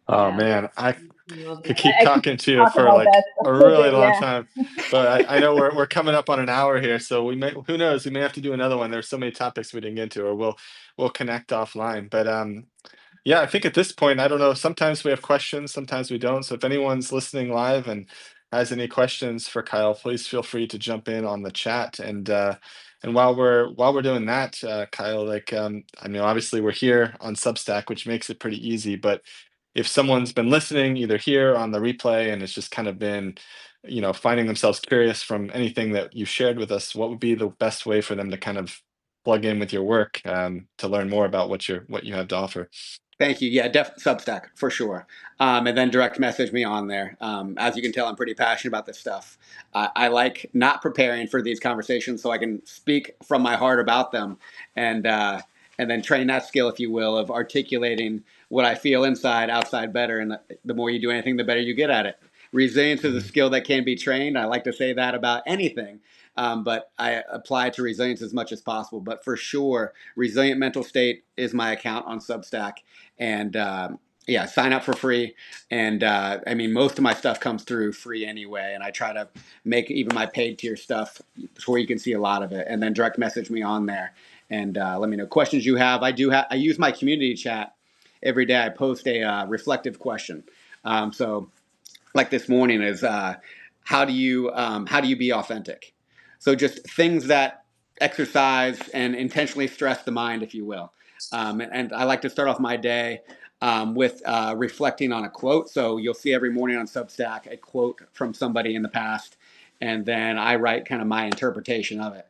Oh Yeah, man, I love could that. keep I could talking to you talk for about like that a for a really bit. long Yeah. time, but I know we're coming up on an hour here, so we may, who knows, we may have to do another one. There's so many topics we didn't get to, or we'll connect offline. But yeah, I think at this point, I don't know. Sometimes we have questions, sometimes we don't. So if anyone's listening live and has any questions for Kyle, please feel free to jump in on the chat. And while we're doing that, Kyle, like I mean, obviously we're here on Substack, which makes it pretty easy. But if someone's been listening either here on the replay and it's just kind of been, finding themselves curious from anything that you shared with us, what would be the best way for them to kind of plug in with your work to learn more about what you have to offer? Thank you. Yeah, Substack for sure. And then direct message me on there. As you can tell, I'm pretty passionate about this stuff. I like not preparing for these conversations so I can speak from my heart about them, and then train that skill, if you will, of articulating what I feel inside, outside better. And the more you do anything, the better you get at it. Resilience is a skill that can be trained. I like to say that about anything. But I apply it to resilience as much as possible. But for sure, Resilient Mental State is my account on Substack. And yeah, sign up for free. And I mean, most of my stuff comes through free anyway. And I try to make even my paid tier stuff where you can see a lot of it. And then direct message me on there and let me know questions you have. I use my community chat every day. I post a reflective question. So like this morning is how do you be authentic? So just things that exercise and intentionally stress the mind, if you will. And I like to start off my day with reflecting on a quote. So you'll see every morning on Substack a quote from somebody in the past, and then I write kind of my interpretation of it.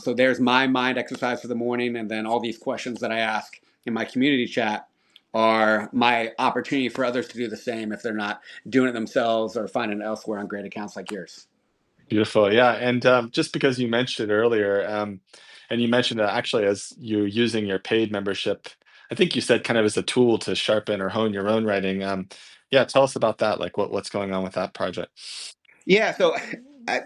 So there's my mind exercise for the morning, and then all these questions that I ask in my community chat are my opportunity for others to do the same if they're not doing it themselves or finding it elsewhere on great accounts like yours. Beautiful. Yeah. And just because you mentioned it earlier, and you mentioned that actually as you're using your paid membership, I think you said kind of as a tool to sharpen or hone your own writing. Yeah, tell us about that. Like what's going on with that project? Yeah, so I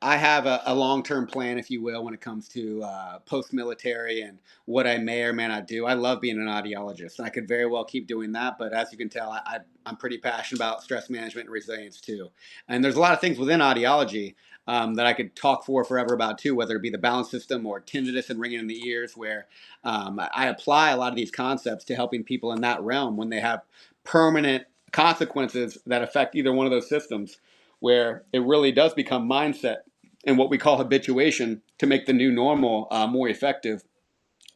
have a long term plan, if you will, when it comes to post military and what I may or may not do. I love being an audiologist, and I could very well keep doing that. But as you can tell, I'm pretty passionate about stress management and resilience too. And there's a lot of things within audiology that I could talk for forever about too, whether it be the balance system or tinnitus and ringing in the ears, where I apply a lot of these concepts to helping people in that realm when they have permanent consequences that affect either one of those systems, where it really does become mindset and what we call habituation to make the new normal more effective,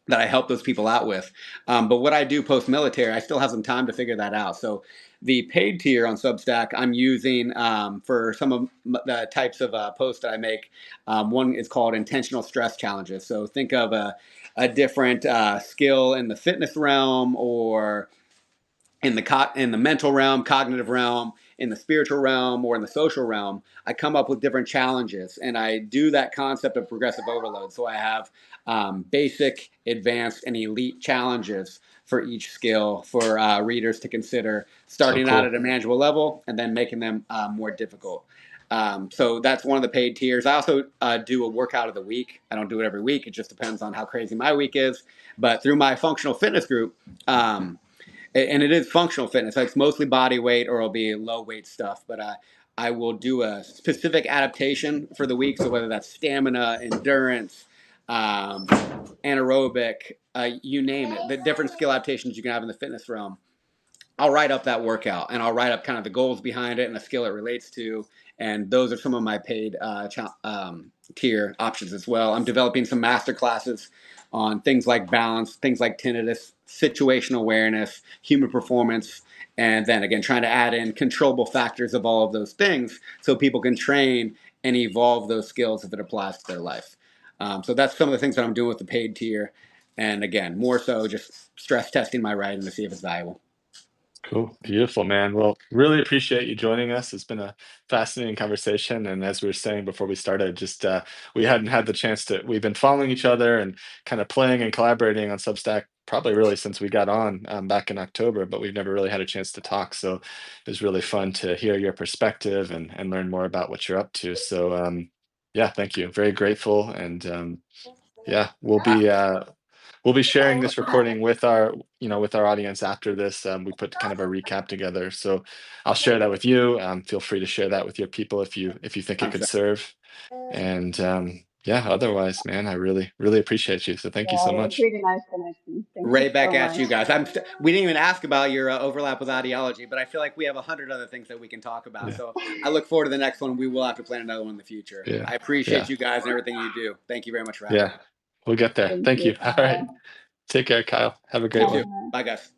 that I help those people out with. But what I do post military, I still have some time to figure that out. So the paid tier on Substack, I'm using for some of the types of posts that I make. One is called intentional stress challenges. So think of a different skill in the fitness realm, or in the mental realm, cognitive realm, in the spiritual realm, or in the social realm. I come up with different challenges, and I do that concept of progressive overload. So I have basic, advanced, and elite challenges for each skill for readers to consider, So starting out cool. at a manageable level and then making them more difficult. So that's one of the paid tiers. I also do a workout of the week. I don't do it every week. It just depends on how crazy my week is. But through my functional fitness group, and it is functional fitness. Like, it's mostly body weight, or it'll be low weight stuff. But I will do a specific adaptation for the week. So whether that's stamina, endurance, anaerobic, you name it, the different skill adaptations you can have in the fitness realm, I'll write up that workout, and I'll write up kind of the goals behind it and the skill it relates to. And those are some of my paid tier options as well. I'm developing some master classes on things like balance, things like tinnitus, situational awareness, human performance, and then again, trying to add in controllable factors of all of those things so people can train and evolve those skills if it applies to their life. So that's some of the things that I'm doing with the paid tier. And again, more so just stress testing my writing to see if it's valuable. Cool. Beautiful, man. Well, really appreciate you joining us. It's been a fascinating conversation. And as we were saying before we started, just we hadn't had the chance to, we've been following each other and kind of playing and collaborating on Substack probably really since we got on back in October, but we've never really had a chance to talk. So it was really fun to hear your perspective and learn more about what you're up to. So yeah, thank you. Very grateful. And yeah, we'll be sharing this recording with our, with our audience after this. We put kind of a recap together, so I'll share that with you. Feel free to share that with your people if you think it I'm could sorry. serve. And yeah, otherwise, man, I really really appreciate you. So thank you Yeah, so it was much. really nice connection. Thank you Right back so at much. you guys. We didn't even ask about your overlap with audiology, but I feel like we have 100 other things that we can talk about. Yeah, So I look forward to the next one. We will have to plan another one in the future. yeah, I appreciate yeah, you guys and everything you do. Thank you very much for having me. yeah. We'll get there. Thank Thank you. you. All right. Bye. Take care, Kyle. Have a You great too. one. Bye. Bye, guys.